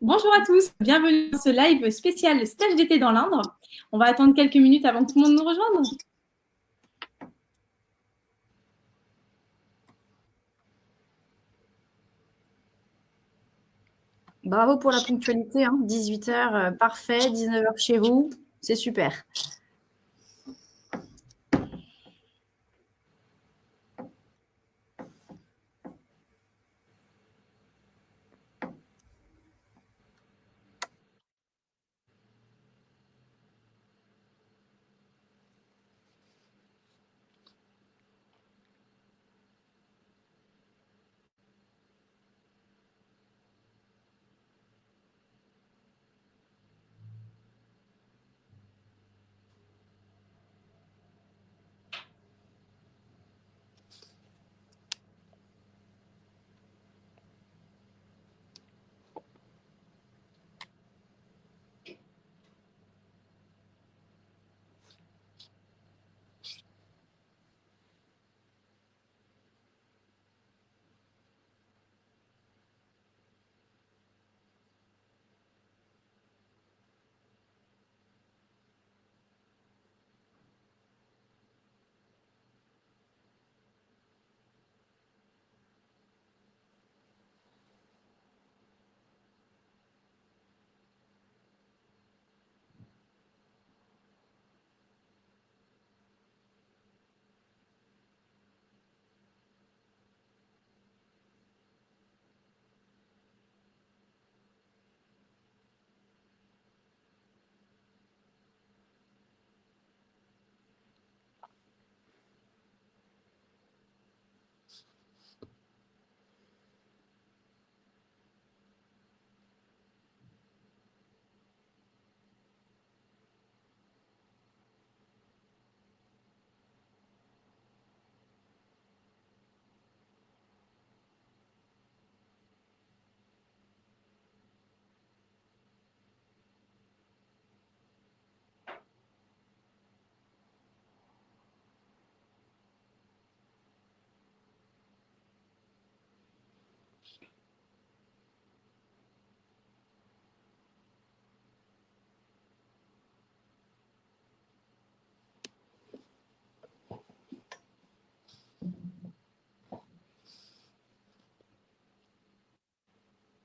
Bonjour à tous, bienvenue dans ce live spécial stage d'été dans l'Indre. On va attendre quelques minutes avant que tout le monde nous rejoigne. Bravo pour la ponctualité, 18h, parfait, 19h chez vous, c'est super.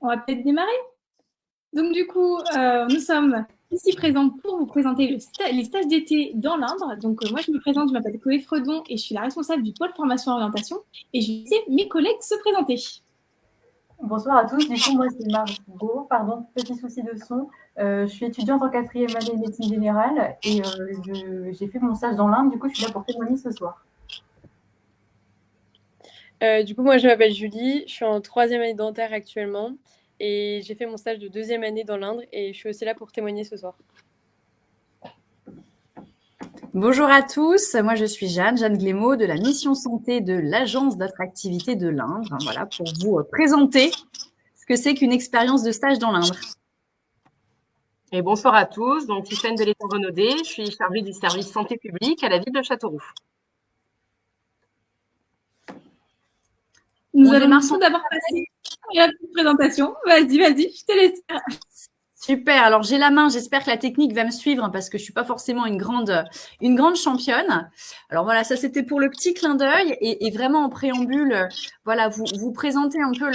On va peut-être démarrer. Donc du coup, nous sommes ici présents pour vous présenter les stages d'été dans l'Indre. Donc moi je me présente, je m'appelle Chloé Fredon et je suis la responsable du pôle formation orientation et je vais laisser mes collègues se présenter. Bonsoir à tous, du coup moi c'est Margot, petit souci de son. Je suis étudiante en 4e année de médecine générale et j'ai fait mon stage dans l'Inde, du coup je suis là pour témoigner ce soir. Du coup, moi, je m'appelle Julie, je suis en 3e année dentaire actuellement et j'ai fait mon stage de 2e année dans l'Indre et je suis aussi là pour témoigner ce soir. Bonjour à tous, moi je suis Jeanne Glémaud de la mission santé de l'Agence d'attractivité de l'Indre, voilà, pour vous présenter ce que c'est qu'une expérience de stage dans l'Indre. Et bonsoir à tous, donc Tiffaine de l'Étang-Renaudet, je suis chargée du service santé publique à la ville de Châteauroux. Nous allons tout d'abord passer à la petite présentation. Vas-y, je te laisse faire. Super, alors j'ai la main, j'espère que la technique va me suivre parce que je suis pas forcément une grande championne. Alors voilà, ça c'était pour le petit clin d'œil et vraiment en préambule, voilà, vous présenter un peu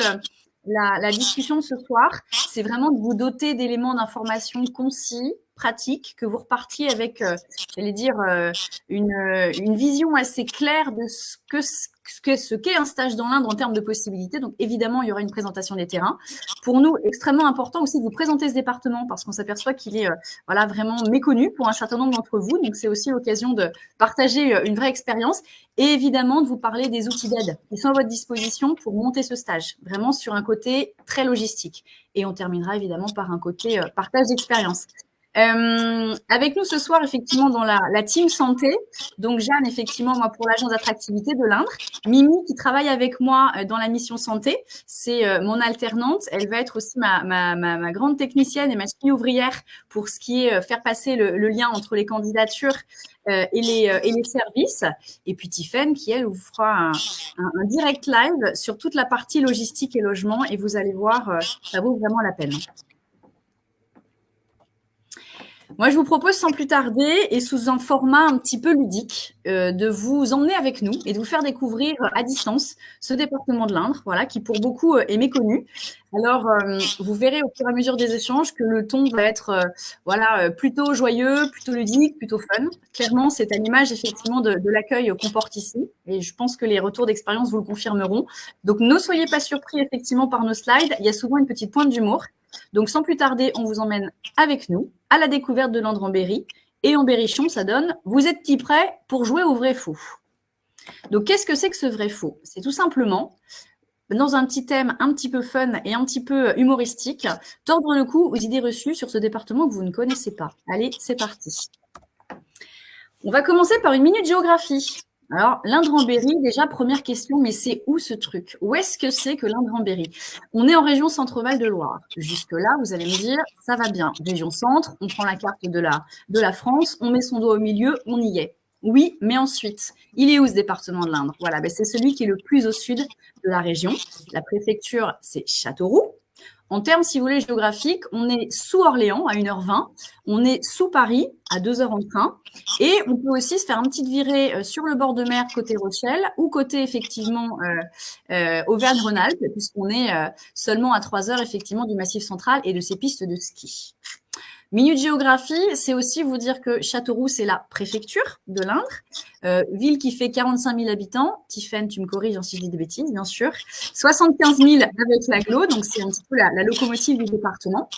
la discussion de ce soir. C'est vraiment de vous doter d'éléments d'information concis, pratiques, que vous repartiez avec, j'allais dire, une vision assez claire de ce qu'est un stage dans l'Indre en termes de possibilités. Donc évidemment, il y aura une présentation des terrains. Pour nous, extrêmement important aussi de vous présenter ce département parce qu'on s'aperçoit qu'il est voilà, vraiment méconnu pour un certain nombre d'entre vous. Donc c'est aussi l'occasion de partager une vraie expérience et évidemment de vous parler des outils d'aide qui sont à votre disposition pour monter ce stage, vraiment sur un côté très logistique. Et on terminera évidemment par un côté partage d'expérience. Avec nous ce soir, effectivement, dans la team santé. Donc, Jeanne, effectivement, moi, pour l'agence d'attractivité de l'Indre. Mimi, qui travaille avec moi dans la mission santé. C'est mon alternante. Elle va être aussi ma grande technicienne et ma cheville ouvrière pour ce qui est faire passer le lien entre les candidatures et les services. Et puis, Tiffaine, qui, elle, vous fera un direct live sur toute la partie logistique et logement. Et vous allez voir, ça vaut vraiment la peine. Moi, je vous propose sans plus tarder et sous un format un petit peu ludique de vous emmener avec nous et de vous faire découvrir à distance ce département de l'Indre, voilà, qui pour beaucoup est méconnu. Alors, vous verrez au fur et à mesure des échanges que le ton va être plutôt joyeux, plutôt ludique, plutôt fun. Clairement, c'est à l'image effectivement de l'accueil qu'on porte ici et je pense que les retours d'expérience vous le confirmeront. Donc, ne soyez pas surpris effectivement par nos slides. Il y a souvent une petite pointe d'humour. Donc, sans plus tarder, on vous emmène avec nous à la découverte de l'Indre en Berry. Et en Berrichon, ça donne « Vous êtes-ils prêts pour jouer au vrai-faux » Donc, qu'est-ce que c'est que ce vrai-faux? C'est tout simplement, dans un petit thème un petit peu fun et un petit peu humoristique, tordre le cou aux idées reçues sur ce département que vous ne connaissez pas. Allez, c'est parti. On va commencer par une minute géographie. Alors, l'Indre en Berry, déjà, première question, mais c'est où ce truc? Où est-ce que c'est que l'Indre en Berry? On est en région Centre-Val de Loire. Jusque-là, vous allez me dire, ça va bien. Région Centre, on prend la carte de la France, on met son doigt au milieu, on y est. Oui, mais ensuite, il est où ce département de l'Indre? Voilà, c'est celui qui est le plus au sud de la région. La préfecture, c'est Châteauroux. En termes, si vous voulez, géographiques, on est sous Orléans à 1h20, on est sous Paris à 2h en train, et on peut aussi se faire une petite virée sur le bord de mer côté Rochelle ou côté effectivement Auvergne-Rhône-Alpes, puisqu'on est seulement à 3h effectivement du Massif central et de ses pistes de ski. Minute géographie, c'est aussi vous dire que Châteauroux, c'est la préfecture de l'Indre, ville qui fait 45 000 habitants. Tiffaine, tu me corriges si je dis des bêtises, bien sûr. 75 000 avec l'agglo, donc c'est un petit peu la locomotive du département.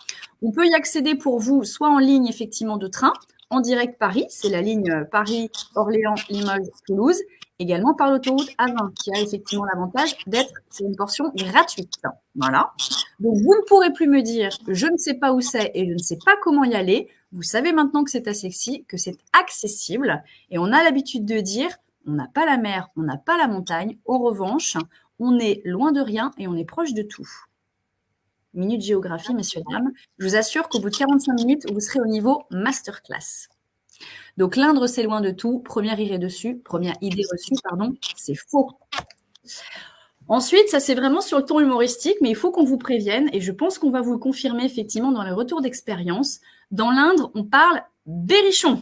On peut y accéder pour vous, soit en ligne effectivement de train, en direct Paris, c'est la ligne Paris, Orléans, Limoges, Toulouse, également par l'autoroute A20, qui a effectivement l'avantage d'être sur une portion gratuite. Voilà. Donc, vous ne pourrez plus me dire « je ne sais pas où c'est et je ne sais pas comment y aller ». Vous savez maintenant que c'est que c'est accessible. Et on a l'habitude de dire « on n'a pas la mer, on n'a pas la montagne ». En revanche, on est loin de rien et on est proche de tout. Minute géographie, messieurs, dames. Je vous assure qu'au bout de 45 minutes, vous serez au niveau masterclass. Donc, l'Indre, c'est loin de tout. Première idée reçue, c'est faux. Ensuite, ça c'est vraiment sur le ton humoristique, mais il faut qu'on vous prévienne, et je pense qu'on va vous le confirmer effectivement dans les retours d'expérience. Dans l'Indre, on parle berrichon.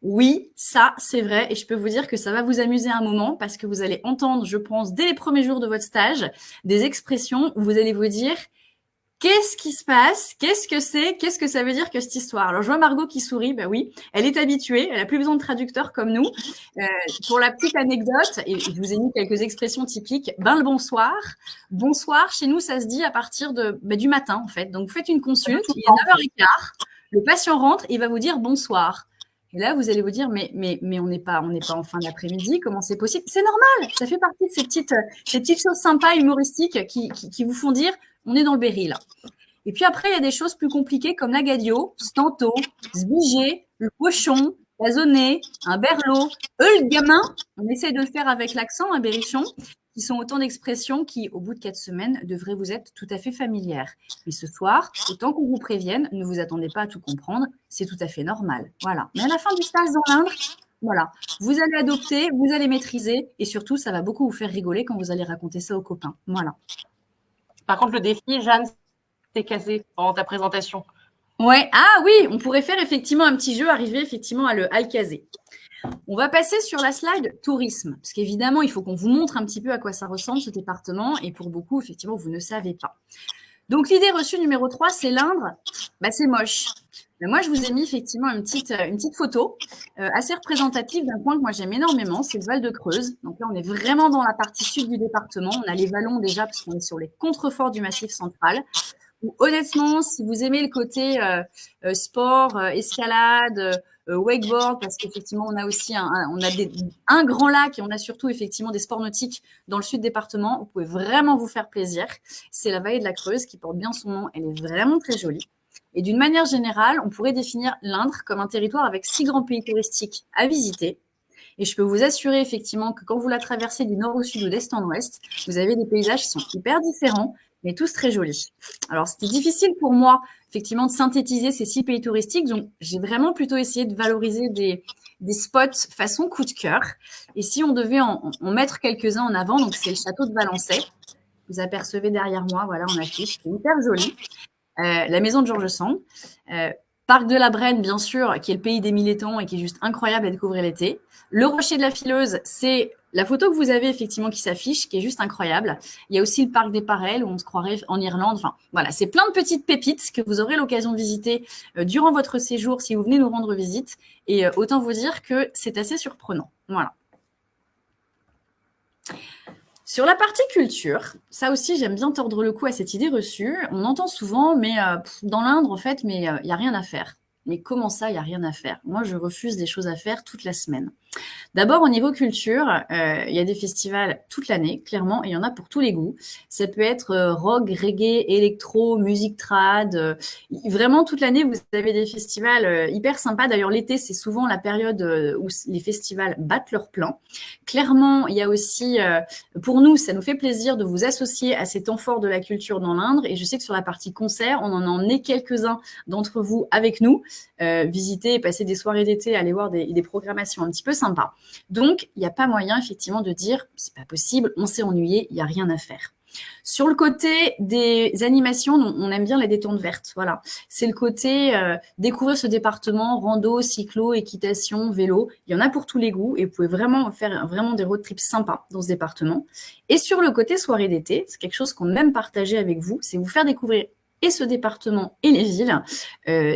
Oui, ça c'est vrai, et je peux vous dire que ça va vous amuser un moment, parce que vous allez entendre, je pense, dès les premiers jours de votre stage, des expressions où vous allez vous dire qu'est-ce qui se passe? Qu'est-ce que c'est? Qu'est-ce que ça veut dire que cette histoire? Alors, je vois Margot qui sourit. Ben oui, elle est habituée. Elle n'a plus besoin de traducteur comme nous. Pour la petite anecdote, et je vous ai mis quelques expressions typiques. Ben le bonsoir. Bonsoir, chez nous, ça se dit à partir du matin, en fait. Donc, vous faites une consulte. Il est 9h15. Le patient rentre et il va vous dire bonsoir. Et là, vous allez vous dire, mais on n'est pas en fin d'après-midi. Comment c'est possible? C'est normal. Ça fait partie de ces petites choses sympas, humoristiques qui vous font dire, on est dans le Berry, là. Et puis après, il y a des choses plus compliquées comme la gadio, stanto, sbigé, le pochon, la zonée, un berlot, le gamin. On essaie de le faire avec l'accent, un berrichon, qui sont autant d'expressions qui, au bout de 4 semaines, devraient vous être tout à fait familières. Mais ce soir, autant qu'on vous prévienne, ne vous attendez pas à tout comprendre, c'est tout à fait normal. Voilà. Mais à la fin du stage dans l'Indre, voilà, vous allez adopter, vous allez maîtriser, et surtout, ça va beaucoup vous faire rigoler quand vous allez raconter ça aux copains. Voilà. Par contre, le défi, Jeanne, c'est casé pendant ta présentation. Ouais, ah oui, on pourrait faire effectivement un petit jeu, arriver effectivement à le caser. On va passer sur la slide tourisme, parce qu'évidemment, il faut qu'on vous montre un petit peu à quoi ça ressemble ce département, et pour beaucoup, effectivement, vous ne savez pas. Donc, l'idée reçue numéro 3, c'est l'Indre. C'est moche. Mais moi, je vous ai mis effectivement une petite photo assez représentative d'un point que moi j'aime énormément, c'est le Val de Creuse. Donc là, on est vraiment dans la partie sud du département. On a les vallons déjà, parce qu'on est sur les contreforts du Massif central. Où, honnêtement, si vous aimez le côté sport, escalade, wakeboard, parce qu'effectivement, on a aussi un grand lac et on a surtout effectivement des sports nautiques dans le sud département. Vous pouvez vraiment vous faire plaisir. C'est la vallée de la Creuse qui porte bien son nom. Elle est vraiment très jolie. Et d'une manière générale, on pourrait définir l'Indre comme un territoire avec 6 grands pays touristiques à visiter. Et je peux vous assurer effectivement que quand vous la traversez du nord au sud ou d'est en ouest, vous avez des paysages qui sont hyper différents, mais tous très jolis. Alors, c'était difficile pour moi, effectivement, de synthétiser ces 6 pays touristiques. Donc, j'ai vraiment plutôt essayé de valoriser des spots façon coup de cœur. Et si on devait en mettre quelques-uns en avant, donc c'est le château de Valençay. Vous apercevez derrière moi, voilà, en affiche, c'est hyper joli. La maison de Georges Sand. Parc de la Brenne, bien sûr, qui est le pays des mille étangs et qui est juste incroyable à découvrir l'été. Le Rocher de la Fileuse, c'est la photo que vous avez effectivement qui s'affiche, qui est juste incroyable. Il y a aussi le Parc des Parelles, où on se croirait en Irlande. Enfin, voilà, c'est plein de petites pépites que vous aurez l'occasion de visiter durant votre séjour si vous venez nous rendre visite. Et autant vous dire que c'est assez surprenant. Voilà. Sur la partie culture, ça aussi, j'aime bien tordre le cou à cette idée reçue. On entend souvent, mais dans l'Indre, en fait, mais il n'y a rien à faire. Mais comment ça, il n'y a rien à faire? Moi, je refuse des choses à faire toute la semaine. D'abord, au niveau culture, il y a des festivals toute l'année, clairement, et il y en a pour tous les goûts. Ça peut être rock, reggae, électro, musique trad. Vraiment, toute l'année, vous avez des festivals hyper sympas. D'ailleurs, l'été, c'est souvent la période où les festivals battent leur plein. Clairement, il y a aussi, pour nous, ça nous fait plaisir de vous associer à ces temps forts de la culture dans l'Indre. Et je sais que sur la partie concert, on en a emmené quelques-uns d'entre vous avec nous, visiter et passer des soirées d'été, aller voir des programmations un petit peu sympa. Donc, il n'y a pas moyen, effectivement, de dire « c'est pas possible, on s'est ennuyé, il n'y a rien à faire ». Sur le côté des animations, on aime bien les détentes vertes. Voilà, c'est le côté découvrir ce département, rando, cyclo, équitation, vélo. Il y en a pour tous les goûts et vous pouvez vraiment faire des road trips sympas dans ce département. Et sur le côté soirée d'été, c'est quelque chose qu'on aime partager avec vous, c'est vous faire découvrir et ce département et les villes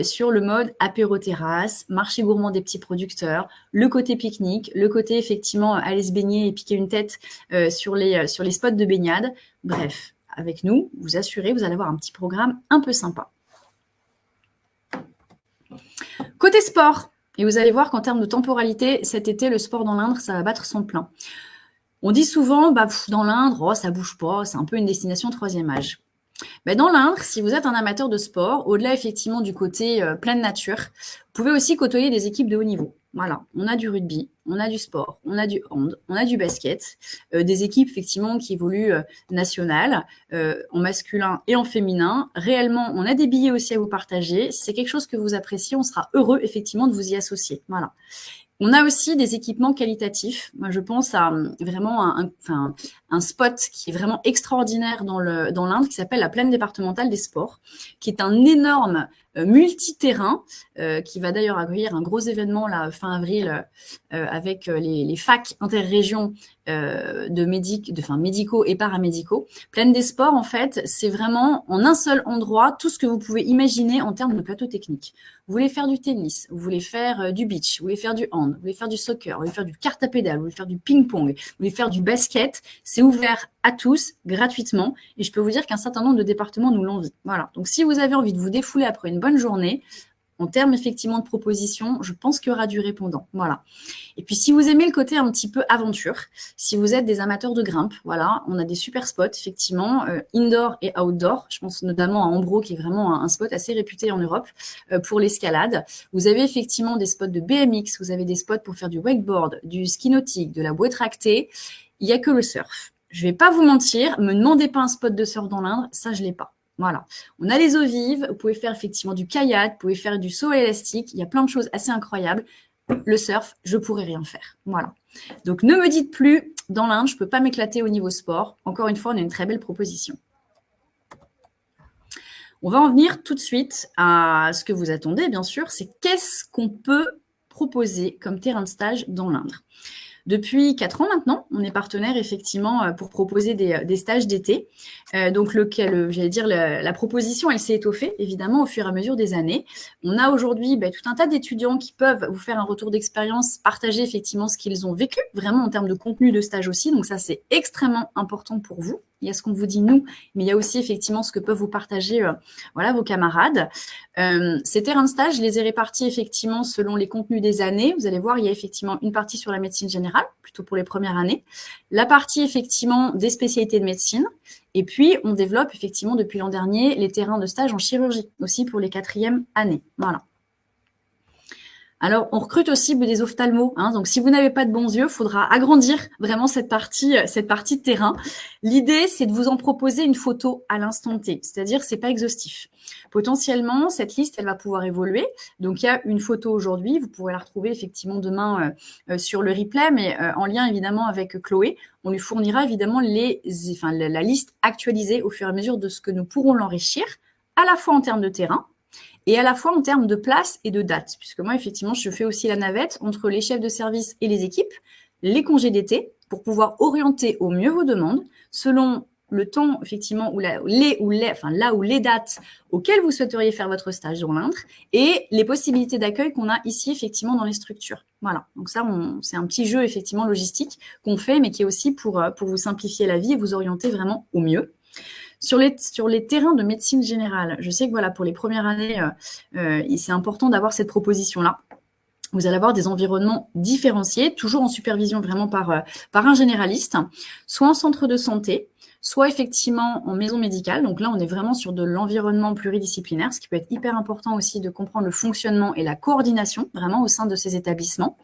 sur le mode apéro-terrasse, marché gourmand des petits producteurs, le côté pique-nique, le côté effectivement aller se baigner et piquer une tête sur les spots de baignade. Bref, avec nous, vous assurez, vous allez avoir un petit programme un peu sympa. Côté sport, et vous allez voir qu'en termes de temporalité, cet été, le sport dans l'Indre, ça va battre son plein. On dit souvent, dans l'Indre, oh, ça bouge pas, c'est un peu une destination troisième âge. Dans l'Indre, si vous êtes un amateur de sport, au-delà effectivement du côté pleine nature, vous pouvez aussi côtoyer des équipes de haut niveau. Voilà, on a du rugby, on a du sport, on a du hand, on a du basket, des équipes effectivement qui évoluent nationales, en masculin et en féminin. Réellement, on a des billets aussi à vous partager. Si c'est quelque chose que vous appréciez, on sera heureux effectivement de vous y associer. Voilà. On a aussi des équipements qualitatifs. Moi, je pense à vraiment un spot qui est vraiment extraordinaire dans l'Indre, qui s'appelle la Plaine départementale des sports, qui est un énorme multi-terrain, qui va d'ailleurs accueillir un gros événement là, fin avril avec les facs interrégions médicaux et paramédicaux. Plaine des sports, en fait, c'est vraiment en un seul endroit tout ce que vous pouvez imaginer en termes de plateau technique. Vous voulez faire du tennis, vous voulez faire du beach, vous voulez faire du hand, vous voulez faire du soccer, vous voulez faire du kart à pédale, vous voulez faire du ping-pong, vous voulez faire du basket, c'est ouvert à tous, gratuitement. Et je peux vous dire qu'un certain nombre de départements nous l'envient. Voilà. Donc, si vous avez envie de vous défouler après une bonne journée, en termes effectivement de propositions, je pense qu'il y aura du répondant. Voilà. Et puis, si vous aimez le côté un petit peu aventure, si vous êtes des amateurs de grimpe, voilà, on a des super spots, effectivement, indoor et outdoor. Je pense notamment à Ambro, qui est vraiment un spot assez réputé en Europe pour l'escalade. Vous avez effectivement des spots de BMX, vous avez des spots pour faire du wakeboard, du ski nautique, de la bouée tractée. Il n'y a que le surf. Je ne vais pas vous mentir, me demandez pas un spot de surf dans l'Indre, ça, je ne l'ai pas. Voilà. On a les eaux vives, vous pouvez faire effectivement du kayak, vous pouvez faire du saut élastique, il y a plein de choses assez incroyables. Le surf, je pourrais rien faire. Voilà. Donc, ne me dites plus, dans l'Indre, je ne peux pas m'éclater au niveau sport. Encore une fois, on a une très belle proposition. On va en venir tout de suite à ce que vous attendez, bien sûr, c'est qu'est-ce qu'on peut proposer comme terrain de stage dans l'Indre. Depuis 4 ans maintenant, on est partenaire effectivement pour proposer des stages d'été. Donc, la proposition, elle s'est étoffée évidemment au fur et à mesure des années. On a aujourd'hui tout un tas d'étudiants qui peuvent vous faire un retour d'expérience, partager effectivement ce qu'ils ont vécu, vraiment en termes de contenu de stage aussi. Donc, ça, c'est extrêmement important pour vous. Il y a ce qu'on vous dit nous, mais il y a aussi effectivement ce que peuvent vous partager vos camarades. Ces terrains de stage, je les ai répartis effectivement selon les contenus des années. Vous allez voir, il y a effectivement une partie sur la médecine générale, plutôt pour les premières années. La partie effectivement des spécialités de médecine. Et puis, on développe effectivement depuis l'an dernier les terrains de stage en chirurgie, aussi pour les 4e années. Voilà. Alors, on recrute aussi des ophtalmos. Donc, si vous n'avez pas de bons yeux, il faudra agrandir vraiment cette partie de terrain. L'idée, c'est de vous en proposer une photo à l'instant T, c'est-à-dire c'est pas exhaustif. Potentiellement, cette liste, elle va pouvoir évoluer. Donc, il y a une photo aujourd'hui. Vous pourrez la retrouver effectivement demain sur le replay, mais en lien évidemment avec Chloé. On lui fournira évidemment la liste actualisée au fur et à mesure de ce que nous pourrons l'enrichir, à la fois en termes de terrain, et à la fois en termes de place et de date, puisque moi, effectivement, je fais aussi la navette entre les chefs de service et les équipes, les congés d'été, pour pouvoir orienter au mieux vos demandes, selon le temps, effectivement, là où les dates auxquelles vous souhaiteriez faire votre stage dans l'Indre, et les possibilités d'accueil qu'on a ici, effectivement, dans les structures. Voilà, donc ça, c'est un petit jeu, effectivement, logistique qu'on fait, mais qui est aussi pour vous simplifier la vie et vous orienter vraiment au mieux. Sur les terrains de médecine générale, je sais que voilà, pour les premières années, c'est important d'avoir cette proposition-là. Vous allez avoir des environnements différenciés, toujours en supervision vraiment par un généraliste, soit en centre de santé, soit effectivement en maison médicale. Donc là, on est vraiment sur de l'environnement pluridisciplinaire, ce qui peut être hyper important aussi de comprendre le fonctionnement et la coordination vraiment au sein de ces établissements.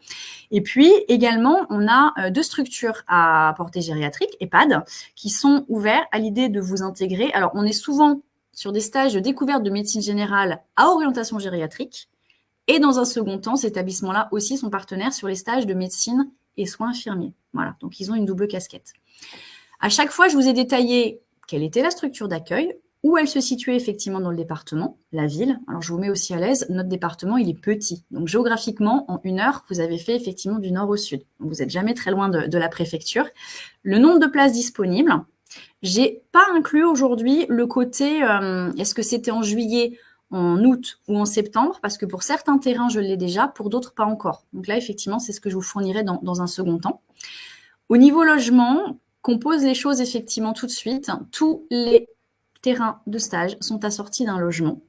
Et puis également, on a 2 structures à portée gériatrique, EHPAD, qui sont ouverts à l'idée de vous intégrer. Alors, on est souvent sur des stages de découverte de médecine générale à orientation gériatrique. Et dans un second temps, ces établissements-là aussi sont partenaires sur les stages de médecine et soins infirmiers. Voilà, donc ils ont une double casquette. À chaque fois, je vous ai détaillé quelle était la structure d'accueil, où elle se situait effectivement dans le département, la ville. Alors, je vous mets aussi à l'aise, notre département, il est petit. Donc, géographiquement, en 1 heure, vous avez fait effectivement du nord au sud. Donc, vous n'êtes jamais très loin de la préfecture. Le nombre de places disponibles, j'ai pas inclus aujourd'hui le côté, est-ce que c'était en juillet, en août ou en septembre, parce que pour certains terrains, je l'ai déjà, pour d'autres, pas encore. Donc là, effectivement, c'est ce que je vous fournirai dans un second temps. Au niveau logement, qu'on pose les choses effectivement tout de suite, tous les terrains de stage sont assortis d'un logement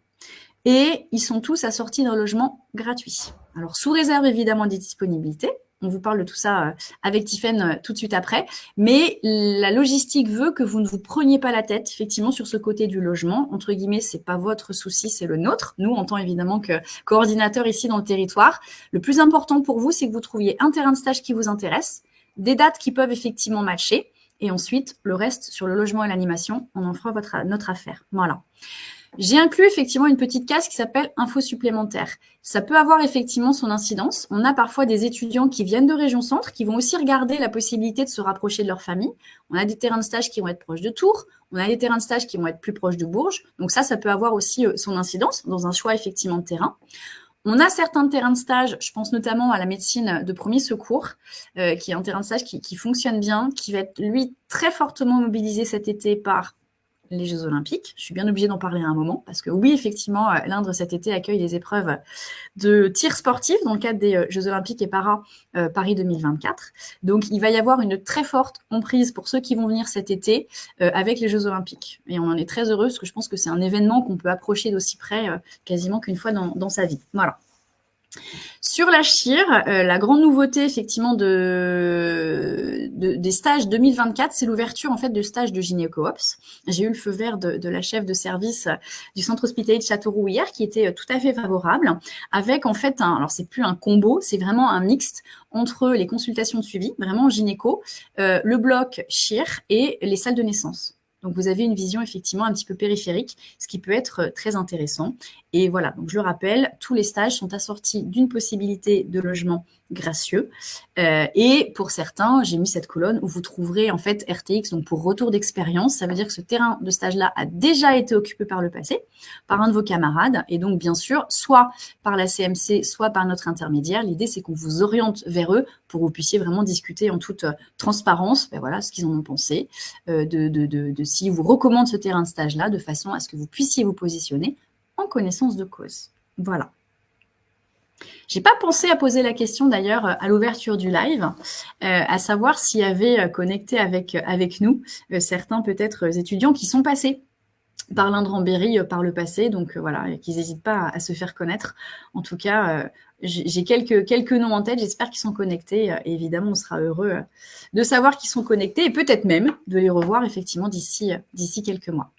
et ils sont tous assortis d'un logement gratuit. Alors, sous réserve évidemment des disponibilités. On vous parle de tout ça avec Tiffaine tout de suite après. Mais la logistique veut que vous ne vous preniez pas la tête, effectivement, sur ce côté du logement. Entre guillemets, c'est pas votre souci, c'est le nôtre. Nous, en tant évidemment que coordinateurs ici dans le territoire, le plus important pour vous, c'est que vous trouviez un terrain de stage qui vous intéresse, des dates qui peuvent effectivement matcher, et ensuite, le reste sur le logement et l'animation, on en fera notre affaire. Voilà. J'ai inclus effectivement une petite case qui s'appelle info supplémentaire. Ça peut avoir effectivement son incidence. On a parfois des étudiants qui viennent de région centre, qui vont aussi regarder la possibilité de se rapprocher de leur famille. On a des terrains de stage qui vont être proches de Tours. On a des terrains de stage qui vont être plus proches de Bourges. Donc ça peut avoir aussi son incidence dans un choix effectivement de terrain. On a certains terrains de stage, je pense notamment à la médecine de premier secours, qui est un terrain de stage qui fonctionne bien, qui va être, lui, très fortement mobilisé cet été par les Jeux Olympiques. Je suis bien obligée d'en parler à un moment, parce que oui, effectivement, l'Indre cet été accueille des épreuves de tir sportif dans le cadre des Jeux Olympiques et Para Paris 2024. Donc, il va y avoir une très forte emprise pour ceux qui vont venir cet été avec les Jeux Olympiques. Et on en est très heureux, parce que je pense que c'est un événement qu'on peut approcher d'aussi près quasiment qu'une fois dans sa vie. Voilà. Sur la chire, la grande nouveauté effectivement des stages 2024, c'est l'ouverture en fait de stages de gynéco-ops. J'ai eu le feu vert de la chef de service du centre hospitalier de Châteauroux hier, qui était tout à fait favorable, avec en fait alors c'est plus un combo, c'est vraiment un mixte entre les consultations de suivi, vraiment gynéco, le bloc chire et les salles de naissance. Donc, vous avez une vision effectivement un petit peu périphérique, ce qui peut être très intéressant. Et voilà, donc je le rappelle, tous les stages sont assortis d'une possibilité de logement gracieux. Et pour certains, j'ai mis cette colonne où vous trouverez en fait RTX, donc pour retour d'expérience. Ça veut dire que ce terrain de stage-là a déjà été occupé par le passé, par un de vos camarades. Et donc, bien sûr, soit par la CMC, soit par notre intermédiaire. L'idée, c'est qu'on vous oriente vers eux pour que vous puissiez vraiment discuter en toute transparence, voilà, ce qu'ils en ont pensé, de s'ils vous recommandent ce terrain de stage-là, de façon à ce que vous puissiez vous positionner en connaissance de cause. Voilà. J'ai pas pensé à poser la question d'ailleurs à l'ouverture du live, à savoir s'il y avait connecté avec nous certains peut-être étudiants qui sont passés par l'Indre en Berry par le passé, donc voilà, qu'ils n'hésitent pas à se faire connaître. En tout cas, j'ai quelques noms en tête, j'espère qu'ils sont connectés. Et évidemment, on sera heureux de savoir qu'ils sont connectés et peut-être même de les revoir effectivement d'ici quelques mois.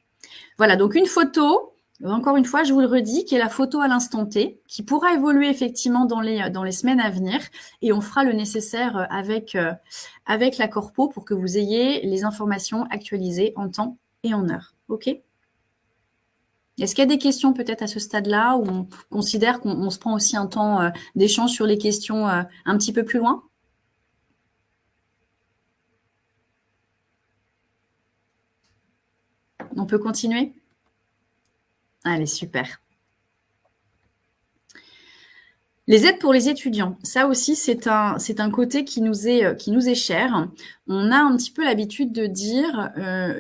Voilà, donc une photo. Encore une fois, je vous le redis, qui est la photo à l'instant T, qui pourra évoluer effectivement dans les semaines à venir, et on fera le nécessaire avec la corpo pour que vous ayez les informations actualisées en temps et en heure. OK ? Est-ce qu'il y a des questions peut-être à ce stade-là, où on considère qu'on se prend aussi un temps d'échange sur les questions un petit peu plus loin ? On peut continuer ? Allez, super. Les aides pour les étudiants, ça aussi, c'est un côté qui nous est cher. On a un petit peu l'habitude de dire,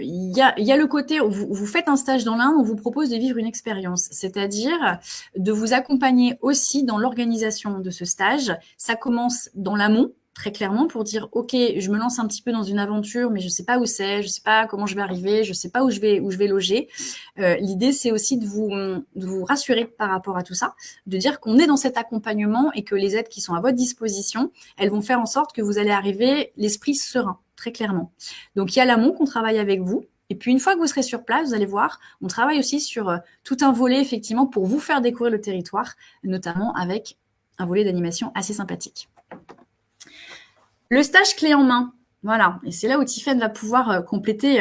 il y a le côté, vous faites un stage dans l'Inde, on vous propose de vivre une expérience, c'est-à-dire de vous accompagner aussi dans l'organisation de ce stage. Ça commence dans l'amont, très clairement, pour dire, OK, je me lance un petit peu dans une aventure, mais je sais pas où c'est, je sais pas comment je vais arriver, je sais pas où je vais loger. L'idée, c'est aussi de vous rassurer par rapport à tout ça, de dire qu'on est dans cet accompagnement et que les aides qui sont à votre disposition, elles vont faire en sorte que vous allez arriver l'esprit serein, très clairement. Donc, il y a l'amont qu'on travaille avec vous. Et puis, une fois que vous serez sur place, vous allez voir, on travaille aussi sur tout un volet, effectivement, pour vous faire découvrir le territoire, notamment avec un volet d'animation assez sympathique. Le stage clé en main, voilà, et c'est là où Tiffaine va pouvoir compléter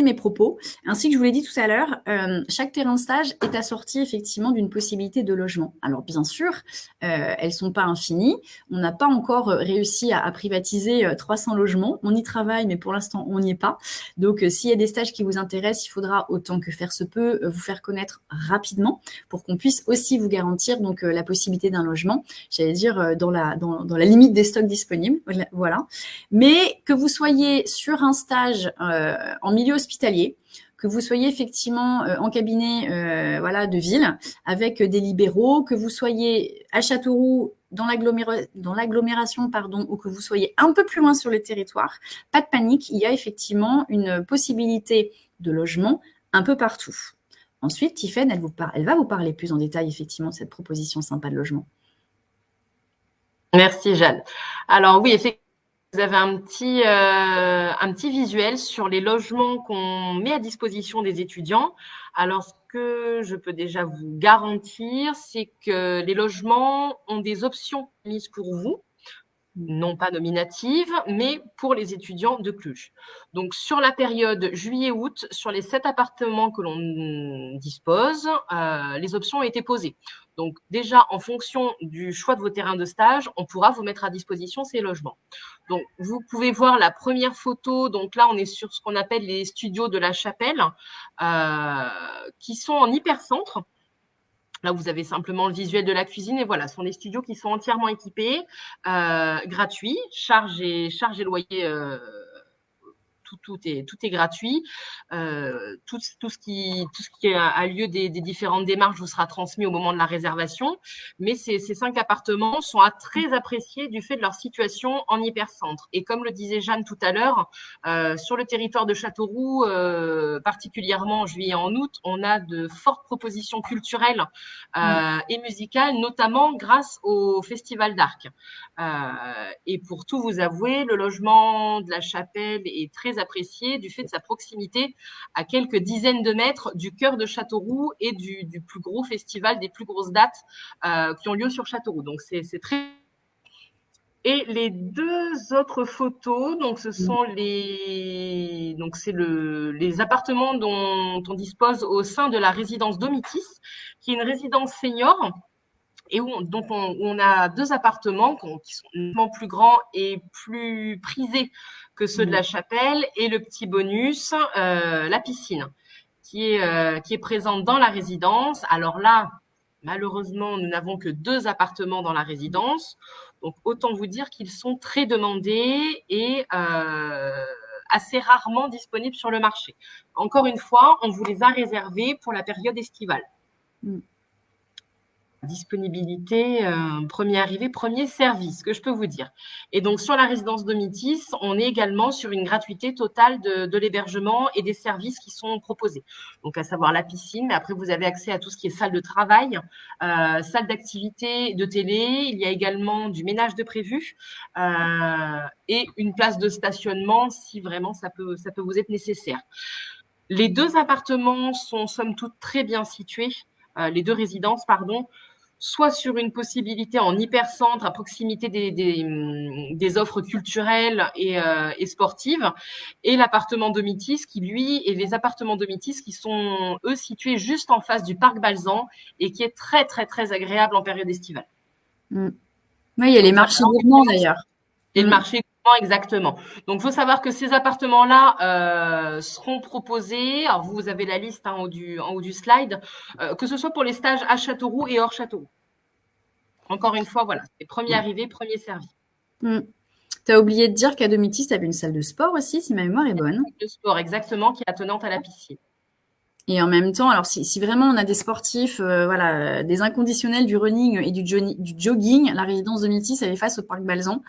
mes propos. Ainsi que je vous l'ai dit tout à l'heure, chaque terrain de stage est assorti effectivement d'une possibilité de logement. Alors bien sûr, elles sont pas infinies. On n'a pas encore réussi à privatiser 300 logements. On y travaille, mais pour l'instant, on n'y est pas. Donc, s'il y a des stages qui vous intéressent, il faudra autant que faire se peut vous faire connaître rapidement pour qu'on puisse aussi vous garantir donc la possibilité d'un logement. J'allais dire dans la limite des stocks disponibles. Voilà, mais que vous soyez sur un stage en milieu hospitalier, que vous soyez effectivement en cabinet de ville avec des libéraux, que vous soyez à Châteauroux dans l'agglomération, ou que vous soyez un peu plus loin sur le territoire, pas de panique, il y a effectivement une possibilité de logement un peu partout. Ensuite, Tiffaine, elle va vous parler plus en détail effectivement de cette proposition sympa de logement. Merci Jeanne. Alors oui, effectivement, vous avez un petit visuel sur les logements qu'on met à disposition des étudiants. Alors, ce que je peux déjà vous garantir, c'est que les logements ont des options mises pour vous, non pas nominatives, mais pour les étudiants de Cluj. Donc, sur la période juillet-août, sur les 7 appartements que l'on dispose, les options ont été posées. Donc, déjà, en fonction du choix de vos terrains de stage, on pourra vous mettre à disposition ces logements. Donc, vous pouvez voir la première photo. Donc là, on est sur ce qu'on appelle les studios de la Chapelle, qui sont en hypercentre. Là, vous avez simplement le visuel de la cuisine. Et voilà, ce sont des studios qui sont entièrement équipés, gratuits, charges et loyers. Tout est gratuit. Tout ce qui a lieu des différentes démarches vous sera transmis au moment de la réservation. Mais ces 5 appartements sont très appréciés du fait de leur situation en hypercentre. Et comme le disait Jeanne tout à l'heure, sur le territoire de Châteauroux, particulièrement en juillet et en août, on a de fortes propositions culturelles et musicales, notamment grâce au Festival d'Arc. Et pour tout vous avouer, le logement de la Chapelle est très apprécié du fait de sa proximité à quelques dizaines de mètres du cœur de Châteauroux et du plus gros festival, des plus grosses dates qui ont lieu sur Châteauroux. Donc, c'est très... Et les 2 autres photos, donc ce sont les appartements dont on dispose au sein de la résidence Domitis, qui est une résidence senior et où on a 2 appartements qui sont nettement plus grands et plus prisés que ceux de la Chapelle, et le petit bonus, la piscine, qui est présente dans la résidence. Alors là, malheureusement, nous n'avons que 2 appartements dans la résidence, donc autant vous dire qu'ils sont très demandés et assez rarement disponibles sur le marché. Encore une fois, on vous les a réservés pour la période estivale. Disponibilité, premier arrivé, premier servi, ce que je peux vous dire. Et donc, sur la résidence Domitis, on est également sur une gratuité totale de l'hébergement et des services qui sont proposés. Donc, à savoir la piscine, mais après, vous avez accès à tout ce qui est salle de travail, salle d'activité, de télé. Il y a également du ménage de prévu et une place de stationnement si vraiment ça peut vous être nécessaire. Les 2 appartements sont, somme toute, très bien situés, les 2 résidences, pardon, soit sur une possibilité en hypercentre à proximité des offres culturelles et sportives, et l'appartement Domitis qui, lui, et les appartements Domitis qui sont, eux, situés juste en face du parc Balzan et qui est très, très, très agréable en période estivale. Oui, il y a les marchés gourmands d'ailleurs. Et le marché gourmand, exactement. Donc, il faut savoir que ces appartements-là seront proposés. Alors, vous avez la liste en haut du slide, que ce soit pour les stages à Châteauroux et hors Châteauroux. Encore une fois, voilà, c'est premier arrivé, premier servi. Tu as oublié de dire qu'à Domitis, tu avais une salle de sport aussi, si ma mémoire est bonne. Le sport, exactement, qui est attenante à la piscine. Et en même temps, alors si vraiment on a des sportifs, des inconditionnels du running et du jogging, la résidence Domitis, elle est face au parc Balzan,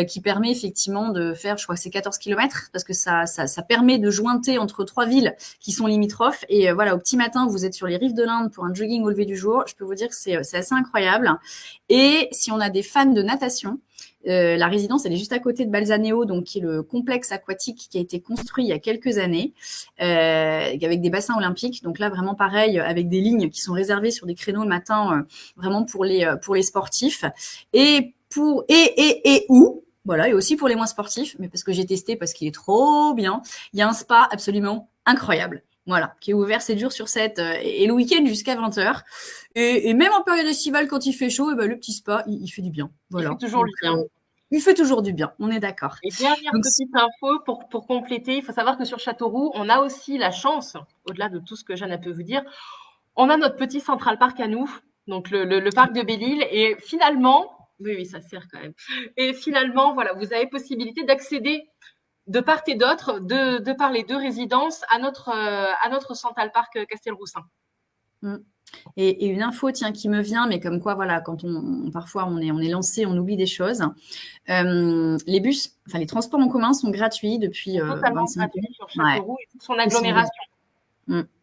qui permet effectivement de faire, je crois que c'est 14 km, parce que ça permet de jointer entre 3 villes qui sont limitrophes. Et au petit matin, vous êtes sur les rives de l'Inde pour un jogging au lever du jour. Je peux vous dire que c'est assez incroyable. Et si on a des fans de natation, la résidence, elle est juste à côté de Balzaneo, donc qui est le complexe aquatique qui a été construit il y a quelques années, avec des bassins olympiques. Donc là, vraiment pareil, avec des lignes qui sont réservées sur des créneaux le matin, vraiment pour les sportifs et aussi pour les moins sportifs, mais parce que j'ai testé, parce qu'il est trop bien. Il y a un spa absolument incroyable. Voilà, qui est ouvert 7 jours sur 7 et le week-end jusqu'à 20h. Et même en période estivale, quand il fait chaud, le petit spa, il fait du bien. Voilà. Il fait toujours du bien. Il fait toujours du bien, on est d'accord. Et dernière petite info pour compléter, il faut savoir que sur Châteauroux, on a aussi la chance, au-delà de tout ce que Jeanne a pu vous dire, on a notre petit Central Park à nous, donc le parc de Belle-Île, et finalement, oui, ça sert quand même, et finalement, voilà, vous avez possibilité d'accéder de part et d'autre, de par les deux résidences, à notre Central Park Castelroussin. Et une info, tiens, qui me vient, mais comme quoi, voilà, quand parfois on est lancé, on oublie des choses. Les bus, enfin les transports en commun sont gratuits depuis totalement 25 ans. gratuits sur Châteauroux et toute son agglomération.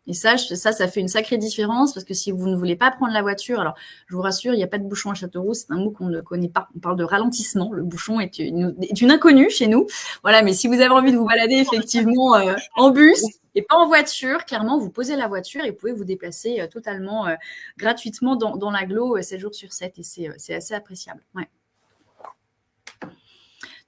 Et ça fait une sacrée différence parce que si vous ne voulez pas prendre la voiture, alors je vous rassure, il n'y a pas de bouchon à Châteauroux, c'est un mot qu'on ne connaît pas. On parle de ralentissement. Le bouchon est une inconnue chez nous. Voilà, mais si vous avez envie de vous balader effectivement en bus et pas en voiture, clairement, vous posez la voiture et vous pouvez vous déplacer totalement gratuitement dans l'agglo 7 jours sur 7 et c'est assez appréciable. Ouais.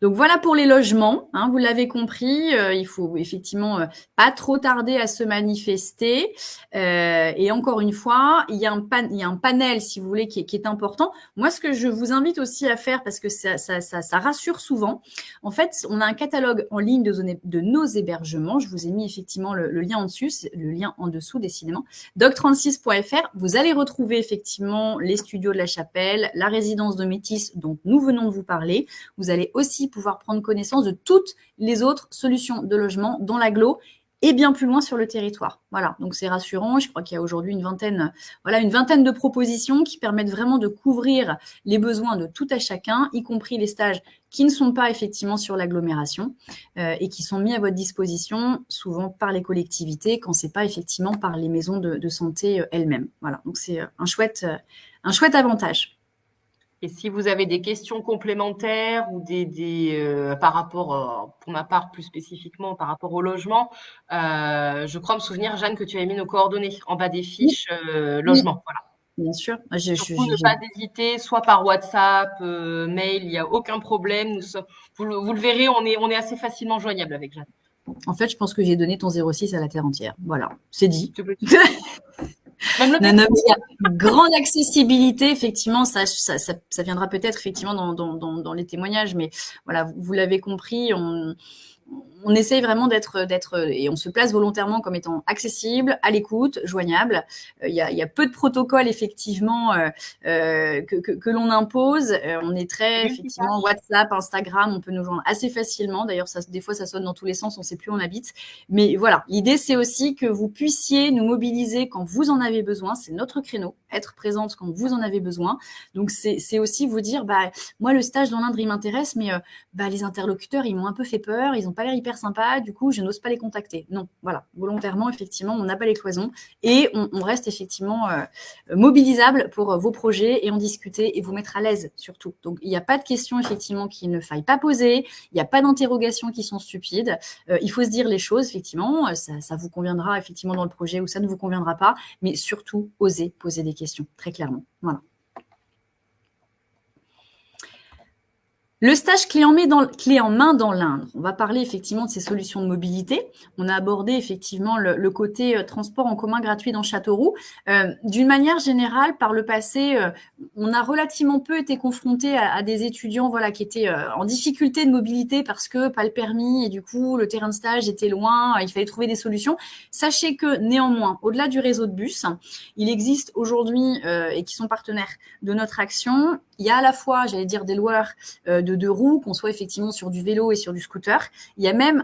Donc voilà pour les logements, vous l'avez compris, il faut effectivement pas trop tarder à se manifester. Et encore une fois, il y a un panel, si vous voulez, qui est important. Moi, ce que je vous invite aussi à faire, parce que ça rassure souvent, en fait, on a un catalogue en ligne de nos hébergements. Je vous ai mis effectivement le lien en dessus, le lien en dessous, décidément. doc36.fr, vous allez retrouver effectivement les studios de la Chapelle, la résidence de Métis dont nous venons de vous parler. Vous allez aussi pouvoir prendre connaissance de toutes les autres solutions de logement dans l'agglo et bien plus loin sur le territoire. Voilà, donc c'est rassurant. Je crois qu'il y a aujourd'hui une vingtaine de propositions qui permettent vraiment de couvrir les besoins de tout à chacun, y compris les stages qui ne sont pas effectivement sur l'agglomération et qui sont mis à votre disposition souvent par les collectivités quand c'est pas effectivement par les maisons de santé elles-mêmes. Voilà, donc c'est un chouette avantage. Et si vous avez des questions complémentaires ou par rapport, pour ma part plus spécifiquement par rapport au logement, je crois me souvenir, Jeanne, que tu avais mis nos coordonnées en bas des fiches logement. Voilà. Bien sûr. Surtout ne pas hésiter, soit par WhatsApp, mail, il n'y a aucun problème. Vous le verrez, on est assez facilement joignable avec Jeanne. En fait, je pense que j'ai donné ton 06 à la terre entière. Voilà, c'est dit. Même il y a une grande accessibilité, effectivement, ça viendra peut-être effectivement dans les témoignages, mais voilà, vous l'avez compris, on essaye vraiment d'être et on se place volontairement comme étant accessible, à l'écoute, joignable. Il y a peu de protocoles effectivement que l'on impose. On est très effectivement WhatsApp, Instagram, on peut nous joindre assez facilement. D'ailleurs, des fois ça sonne dans tous les sens, on ne sait plus où on habite. Mais voilà, l'idée c'est aussi que vous puissiez nous mobiliser quand vous en avez besoin. C'est notre créneau, être présente quand vous en avez besoin. Donc c'est aussi vous dire, moi le stage dans l'Indre il m'intéresse, mais les interlocuteurs ils m'ont un peu fait peur, ils n'ont pas l'air hyper sympa, du coup je n'ose pas les contacter. Non, voilà, volontairement effectivement on n'a pas les cloisons et on reste effectivement mobilisable pour vos projets et en discuter et vous mettre à l'aise surtout. Donc il n'y a pas de questions effectivement qu'il ne faille pas poser, il n'y a pas d'interrogations qui sont stupides, il faut se dire les choses effectivement, ça vous conviendra effectivement dans le projet ou ça ne vous conviendra pas, mais surtout osez poser des questions très clairement. Voilà. Le stage clé en main dans l'Indre. On va parler effectivement de ces solutions de mobilité. On a abordé effectivement le côté transport en commun gratuit dans Châteauroux. D'une manière générale, par le passé, on a relativement peu été confronté à des étudiants voilà, qui étaient en difficulté de mobilité parce que pas le permis et du coup le terrain de stage était loin, il fallait trouver des solutions. Sachez que néanmoins, au-delà du réseau de bus, il existe aujourd'hui et qui sont partenaires de notre action, il y a à la fois, j'allais dire, des loueurs de deux roues, qu'on soit effectivement sur du vélo et sur du scooter. Il y a même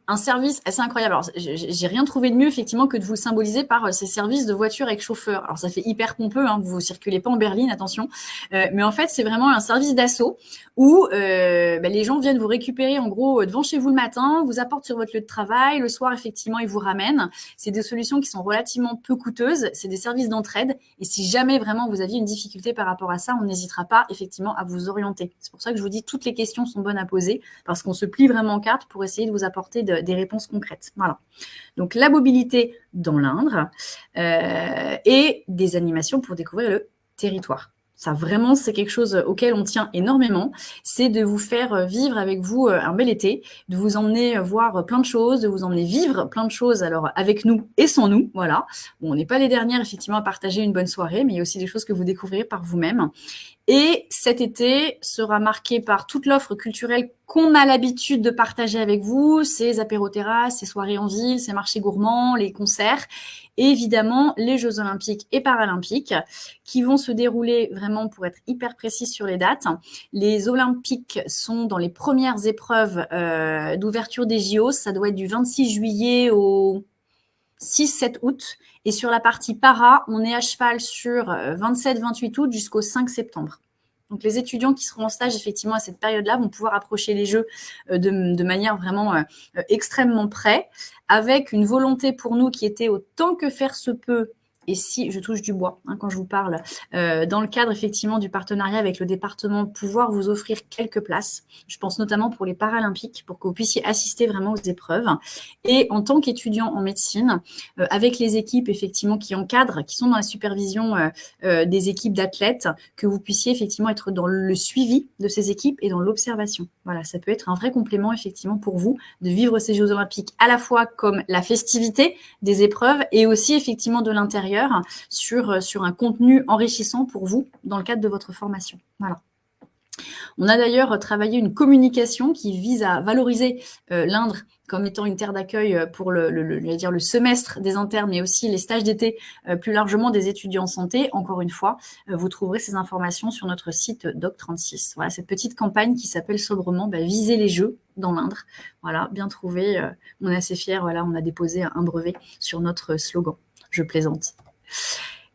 un service assez incroyable. Alors, j'ai rien trouvé de mieux, effectivement, que de vous le symboliser par ces services de voiture avec chauffeur. Alors, ça fait hyper pompeux, hein, vous circulez pas en berline, attention. Mais en fait, c'est vraiment un service d'assaut où les gens viennent vous récupérer, en gros, devant chez vous le matin, vous apportent sur votre lieu de travail. Le soir, effectivement, ils vous ramènent. C'est des solutions qui sont relativement peu coûteuses. C'est des services d'entraide. Et si jamais, vraiment, vous aviez une difficulté par rapport à ça, on n'hésitera pas, effectivement, à vous orienter. C'est pour ça que je vous dis, toutes les questions sont bonnes à poser parce qu'on se plie vraiment en carte pour essayer de vous apporter des réponses concrètes. Voilà. Donc, la mobilité dans l'Indre et des animations pour découvrir le territoire. Ça, vraiment, c'est quelque chose auquel on tient énormément. C'est de vous faire vivre avec vous un bel été, de vous emmener voir plein de choses, de vous emmener vivre plein de choses, alors avec nous et sans nous, voilà. Bon, on n'est pas les dernières, effectivement, à partager une bonne soirée, mais il y a aussi des choses que vous découvrirez par vous-même. Et cet été sera marqué par toute l'offre culturelle qu'on a l'habitude de partager avec vous, ces apéro-terrasses, ces soirées en ville, ces marchés gourmands, les concerts, et évidemment les Jeux olympiques et paralympiques qui vont se dérouler vraiment pour être hyper précis sur les dates. Les olympiques sont dans les premières épreuves d'ouverture des JO, ça doit être du 26 juillet au 6-7 août. Et sur la partie para, on est à cheval sur 27-28 août jusqu'au 5 septembre. Donc, les étudiants qui seront en stage, effectivement, à cette période-là, vont pouvoir approcher les Jeux de manière vraiment extrêmement près, avec une volonté pour nous qui était autant que faire se peut. Et si je touche du bois, hein, quand je vous parle, dans le cadre effectivement du partenariat avec le département, pouvoir vous offrir quelques places. Je pense notamment pour les Paralympiques, pour que vous puissiez assister vraiment aux épreuves. Et en tant qu'étudiant en médecine, avec les équipes effectivement qui encadrent, qui sont dans la supervision des équipes d'athlètes, que vous puissiez effectivement être dans le suivi de ces équipes et dans l'observation. Voilà, ça peut être un vrai complément effectivement pour vous de vivre ces Jeux olympiques à la fois comme la festivité des épreuves et aussi effectivement de l'intérieur sur un contenu enrichissant pour vous dans le cadre de votre formation. Voilà. On a d'ailleurs travaillé une communication qui vise à valoriser l'Indre comme étant une terre d'accueil pour le semestre des internes, mais aussi les stages d'été, plus largement des étudiants en santé. Encore une fois, vous trouverez ces informations sur notre site Doc36. Voilà, cette petite campagne qui s'appelle sobrement Viser les Jeux dans l'Indre. Voilà, bien trouvé. On est assez fiers. Voilà, on a déposé un brevet sur notre slogan. Je plaisante.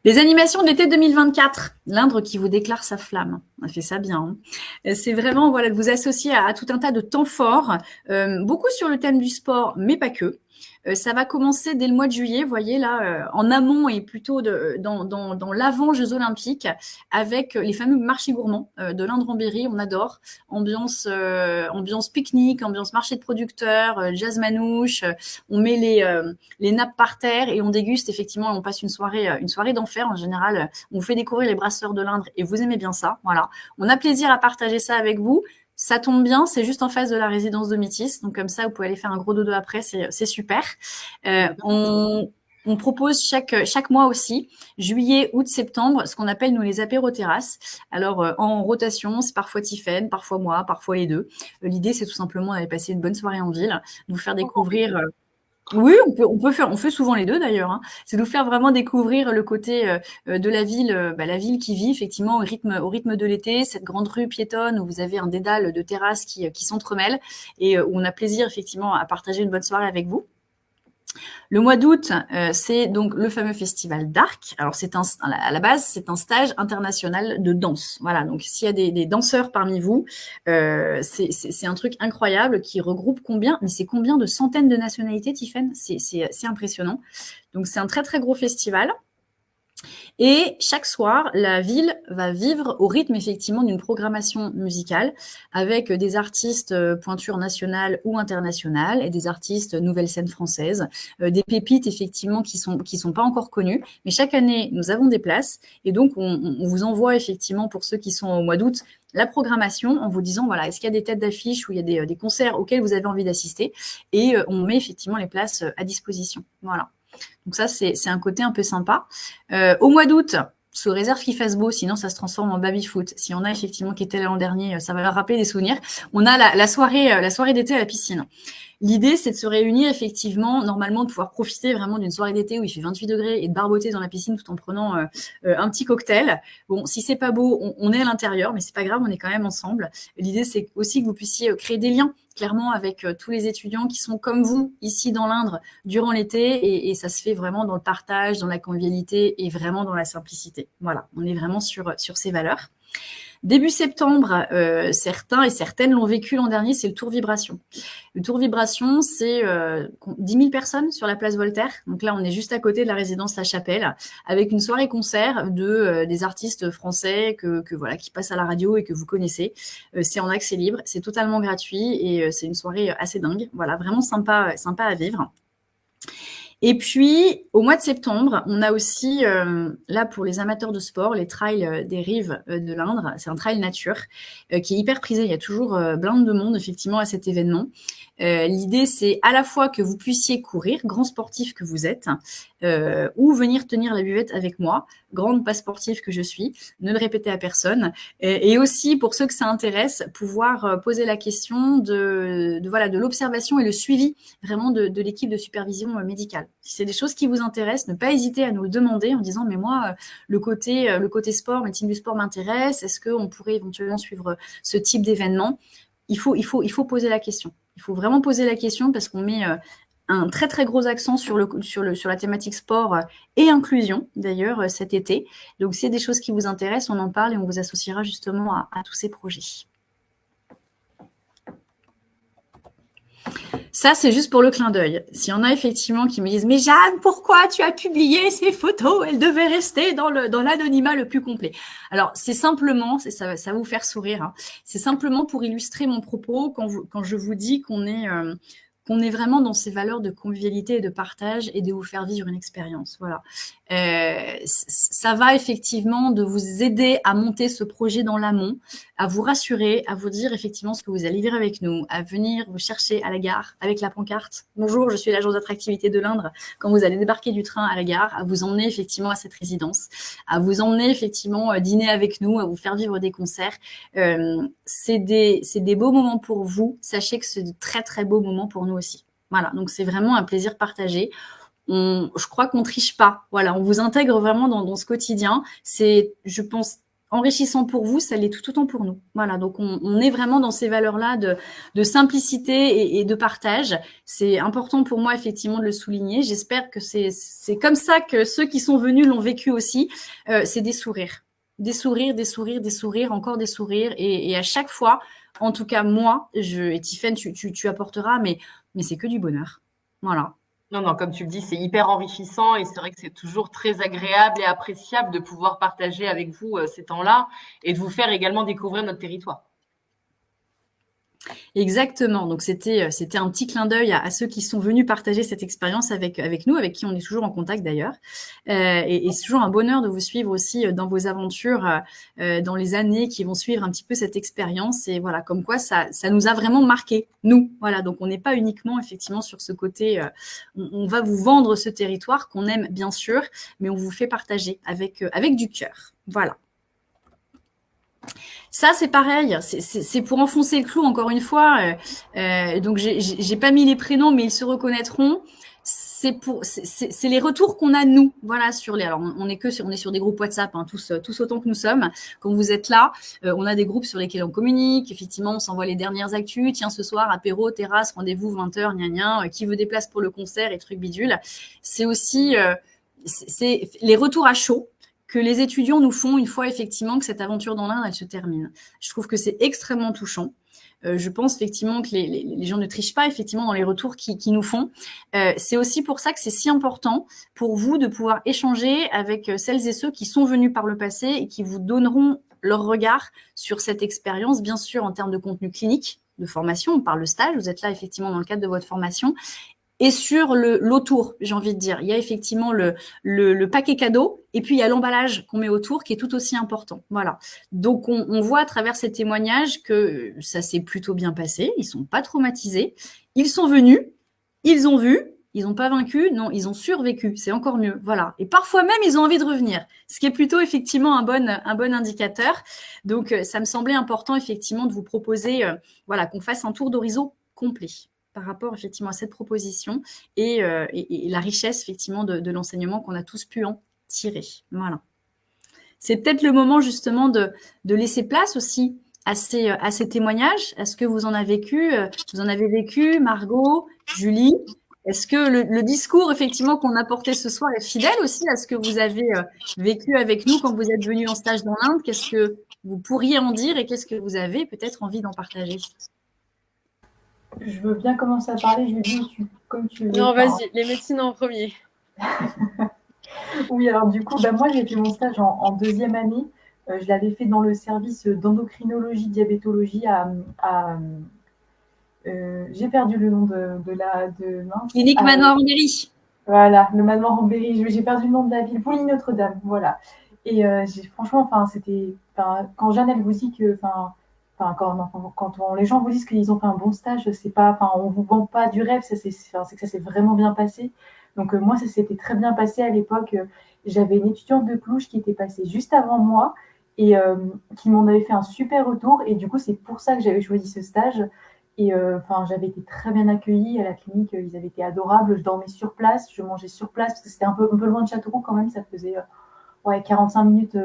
Les animations de l'été 2024, l'Indre qui vous déclare sa flamme. On a fait ça bien. Hein. C'est vraiment voilà, de vous associer à tout un tas de temps forts, beaucoup sur le thème du sport, mais pas que. Ça va commencer dès le mois de juillet, vous voyez là, en amont et plutôt dans l'avant Jeux Olympiques, avec les fameux marchés gourmands de l'Indre-en-Berry. On adore ambiance pique-nique, ambiance marché de producteurs, jazz manouche. On met les nappes par terre et on déguste effectivement. On passe une soirée d'enfer en général. On vous fait découvrir les brasseurs de l'Indre et vous aimez bien ça. Voilà, on a plaisir à partager ça avec vous. Ça tombe bien, c'est juste en face de la résidence de Métis. Donc, comme ça, vous pouvez aller faire un gros dodo après. C'est super. On propose chaque mois aussi, juillet, août, septembre, ce qu'on appelle, nous, les apéro-terrasses. Alors, en rotation, c'est parfois Tiffaine, parfois moi, parfois les deux. L'idée, c'est tout simplement d'aller passer une bonne soirée en ville, de vous faire découvrir... Oui, on fait souvent les deux d'ailleurs. Hein. C'est de vous faire vraiment découvrir le côté de la ville qui vit effectivement au rythme de l'été, cette grande rue piétonne où vous avez un dédale de terrasses qui s'entremêlent et où on a plaisir effectivement à partager une bonne soirée avec vous. Le mois d'août, c'est donc le fameux festival d'Arc. Alors, à la base, c'est un stage international de danse. Voilà, donc s'il y a des danseurs parmi vous, c'est un truc incroyable qui regroupe combien de centaines de nationalités, Tiffaine? C'est impressionnant. Donc, c'est un très, très gros festival. Et chaque soir, la ville va vivre au rythme effectivement d'une programmation musicale avec des artistes pointures nationales ou internationales et des artistes nouvelle scène française, des pépites effectivement qui sont pas encore connues. Mais chaque année, nous avons des places et donc on vous envoie effectivement pour ceux qui sont au mois d'août la programmation en vous disant voilà, est-ce qu'il y a des têtes d'affiche ou il y a des concerts auxquels vous avez envie d'assister et on met effectivement les places à disposition. Voilà. Donc ça, c'est un côté un peu sympa. Au mois d'août, sous réserve qu'il fasse beau, sinon ça se transforme en baby-foot. Si on a effectivement qui était là l'an dernier, ça va leur rappeler des souvenirs. On a la soirée d'été à la piscine. L'idée, c'est de se réunir effectivement, normalement, de pouvoir profiter vraiment d'une soirée d'été où il fait 28 degrés et de barboter dans la piscine tout en prenant un petit cocktail. Bon, si c'est pas beau, on est à l'intérieur, mais c'est pas grave, on est quand même ensemble. L'idée, c'est aussi que vous puissiez créer des liens, clairement, avec tous les étudiants qui sont comme vous, ici dans l'Indre, durant l'été, et ça se fait vraiment dans le partage, dans la convivialité et vraiment dans la simplicité. Voilà, on est vraiment sur ces valeurs. Début septembre, certains et certaines l'ont vécu l'an dernier, c'est le Tour Vibration. Le Tour Vibration, c'est 10 000 personnes sur la place Voltaire. Donc là, on est juste à côté de la résidence La Chapelle, avec une soirée-concert des artistes français voilà, qui passent à la radio et que vous connaissez. C'est en accès libre, c'est totalement gratuit et c'est une soirée assez dingue. Voilà, vraiment sympa à vivre. Et puis, au mois de septembre, on a aussi, là, pour les amateurs de sport, les trails des rives de l'Indre. C'est un trail nature qui est hyper prisé. Il y a toujours blinde de monde, effectivement, à cet événement. L'idée, c'est à la fois que vous puissiez courir, grand sportif que vous êtes, ou venir tenir la buvette avec moi, grande pas sportive que je suis, ne le répétez à personne. Et aussi, pour ceux que ça intéresse, pouvoir poser la question de l'observation et le suivi vraiment de l'équipe de supervision médicale. Si c'est des choses qui vous intéressent, ne pas hésiter à nous le demander en disant mais moi, le côté sport, médecine du sport m'intéresse, est-ce qu'on pourrait éventuellement suivre ce type d'événement? Il faut poser la question. Il faut vraiment poser la question parce qu'on met un très très gros accent sur la thématique sport et inclusion d'ailleurs cet été. Donc s'il y a des choses qui vous intéressent, on en parle et on vous associera justement à tous ces projets. Ça, c'est juste pour le clin d'œil. S'il y en a effectivement qui me disent « Mais Jeanne, pourquoi tu as publié ces photos? Elles devaient rester dans l'anonymat le plus complet. » Alors, c'est simplement, ça va vous faire sourire, hein, c'est simplement pour illustrer mon propos quand je vous dis qu'on est vraiment dans ces valeurs de convivialité et de partage et de vous faire vivre une expérience. Voilà. Ça va effectivement de vous aider à monter ce projet dans l'amont, à vous rassurer, à vous dire effectivement ce que vous allez vivre avec nous, à venir vous chercher à la gare avec la pancarte. Bonjour, je suis l'agence d'attractivité de l'Indre. Quand vous allez débarquer du train à la gare, à vous emmener effectivement à cette résidence, à vous emmener effectivement dîner avec nous, à vous faire vivre des concerts. C'est des beaux moments pour vous. Sachez que c'est de très très beaux moments pour nous aussi. Voilà, donc c'est vraiment un plaisir partagé. Je crois qu'on triche pas. Voilà, on vous intègre vraiment dans ce quotidien. C'est, je pense, enrichissant pour vous, ça l'est tout autant pour nous. Voilà, donc on est vraiment dans ces valeurs-là de simplicité et de partage. C'est important pour moi effectivement de le souligner. J'espère que c'est comme ça que ceux qui sont venus l'ont vécu aussi. C'est des sourires. Des sourires, des sourires, des sourires, encore des sourires. Et à chaque fois, en tout cas moi, et Tiffaine, tu apporteras, mais c'est que du bonheur. Voilà. Non, comme tu le dis, c'est hyper enrichissant et c'est vrai que c'est toujours très agréable et appréciable de pouvoir partager avec vous ces temps-là et de vous faire également découvrir notre territoire. Exactement. Donc c'était un petit clin d'œil à ceux qui sont venus partager cette expérience avec nous, avec qui on est toujours en contact d'ailleurs. Et c'est toujours un bonheur de vous suivre aussi dans vos aventures, dans les années qui vont suivre un petit peu cette expérience. Et voilà, comme quoi ça nous a vraiment marqué, nous. Voilà, donc on n'est pas uniquement effectivement sur ce côté. On va vous vendre ce territoire qu'on aime bien sûr, mais on vous fait partager avec du cœur. Voilà. Ça, c'est pareil, c'est pour enfoncer le clou encore une fois. Donc, j'ai pas mis les prénoms, mais ils se reconnaîtront. C'est les retours qu'on a nous, voilà, alors on est sur des groupes WhatsApp, hein, tous autant que nous sommes. Quand vous êtes là, on a des groupes sur lesquels on communique. Effectivement, on s'envoie les dernières actus. Tiens, ce soir, apéro, terrasse, rendez-vous 20h, gna qui veut des places pour le concert et trucs bidules. C'est aussi c'est les retours à chaud que les étudiants nous font une fois effectivement que cette aventure dans l'Indre, elle se termine. Je trouve que c'est extrêmement touchant. je pense effectivement que les gens ne trichent pas effectivement dans les retours qu'ils nous font. C'est aussi pour ça que c'est si important pour vous de pouvoir échanger avec celles et ceux qui sont venus par le passé et qui vous donneront leur regard sur cette expérience, bien sûr en termes de contenu clinique, de formation, on parle de stage, vous êtes là effectivement dans le cadre de votre formation, et sur l'autour, j'ai envie de dire. Il y a effectivement le paquet cadeau, et puis il y a l'emballage qu'on met autour qui est tout aussi important. Voilà. Donc, on voit à travers ces témoignages que ça s'est plutôt bien passé. Ils sont pas traumatisés. Ils sont venus, ils ont vu, ils n'ont pas vaincu, non, ils ont survécu. C'est encore mieux. Voilà. Et parfois même, ils ont envie de revenir, ce qui est plutôt effectivement un bon indicateur. Donc, ça me semblait important effectivement de vous proposer, voilà, qu'on fasse un tour d'horizon complet par rapport effectivement à cette proposition et la richesse effectivement de l'enseignement qu'on a tous pu en tirer. Voilà. C'est peut-être le moment justement de laisser place aussi à ces témoignages. Est-ce que vous en avez vécu, Margot, Julie? Est-ce que le discours effectivement qu'on a porté ce soir est fidèle aussi à ce que vous avez vécu avec nous quand vous êtes venus en stage dans l'Inde? Qu'est-ce que vous pourriez en dire et qu'est-ce que vous avez peut-être envie d'en partager? Je veux bien commencer à parler, Julie, comme tu veux. Non, vas-y, les médecines en premier. Oui, alors du coup, moi j'ai fait mon stage en deuxième année. Je l'avais fait dans le service d'endocrinologie, diabétologie j'ai perdu le nom Clinique Manon-Rambéry. Voilà, le manoir Rambéry. J'ai perdu le nom de la ville. Pouligny-Notre-Dame, voilà. Et franchement, quand Jeanne, elle vous dit que, quand les gens vous disent qu'ils ont fait un bon stage, c'est pas, on vous vend pas du rêve, c'est que ça s'est vraiment bien passé. Donc moi, ça s'était très bien passé à l'époque. J'avais une étudiante de Cluj qui était passée juste avant moi et qui m'en avait fait un super retour. Et du coup, c'est pour ça que j'avais choisi ce stage. Et j'avais été très bien accueillie à la clinique. Ils avaient été adorables. Je dormais sur place, je mangeais sur place parce que c'était un peu loin de Châteauroux quand même. Ça faisait 45 minutes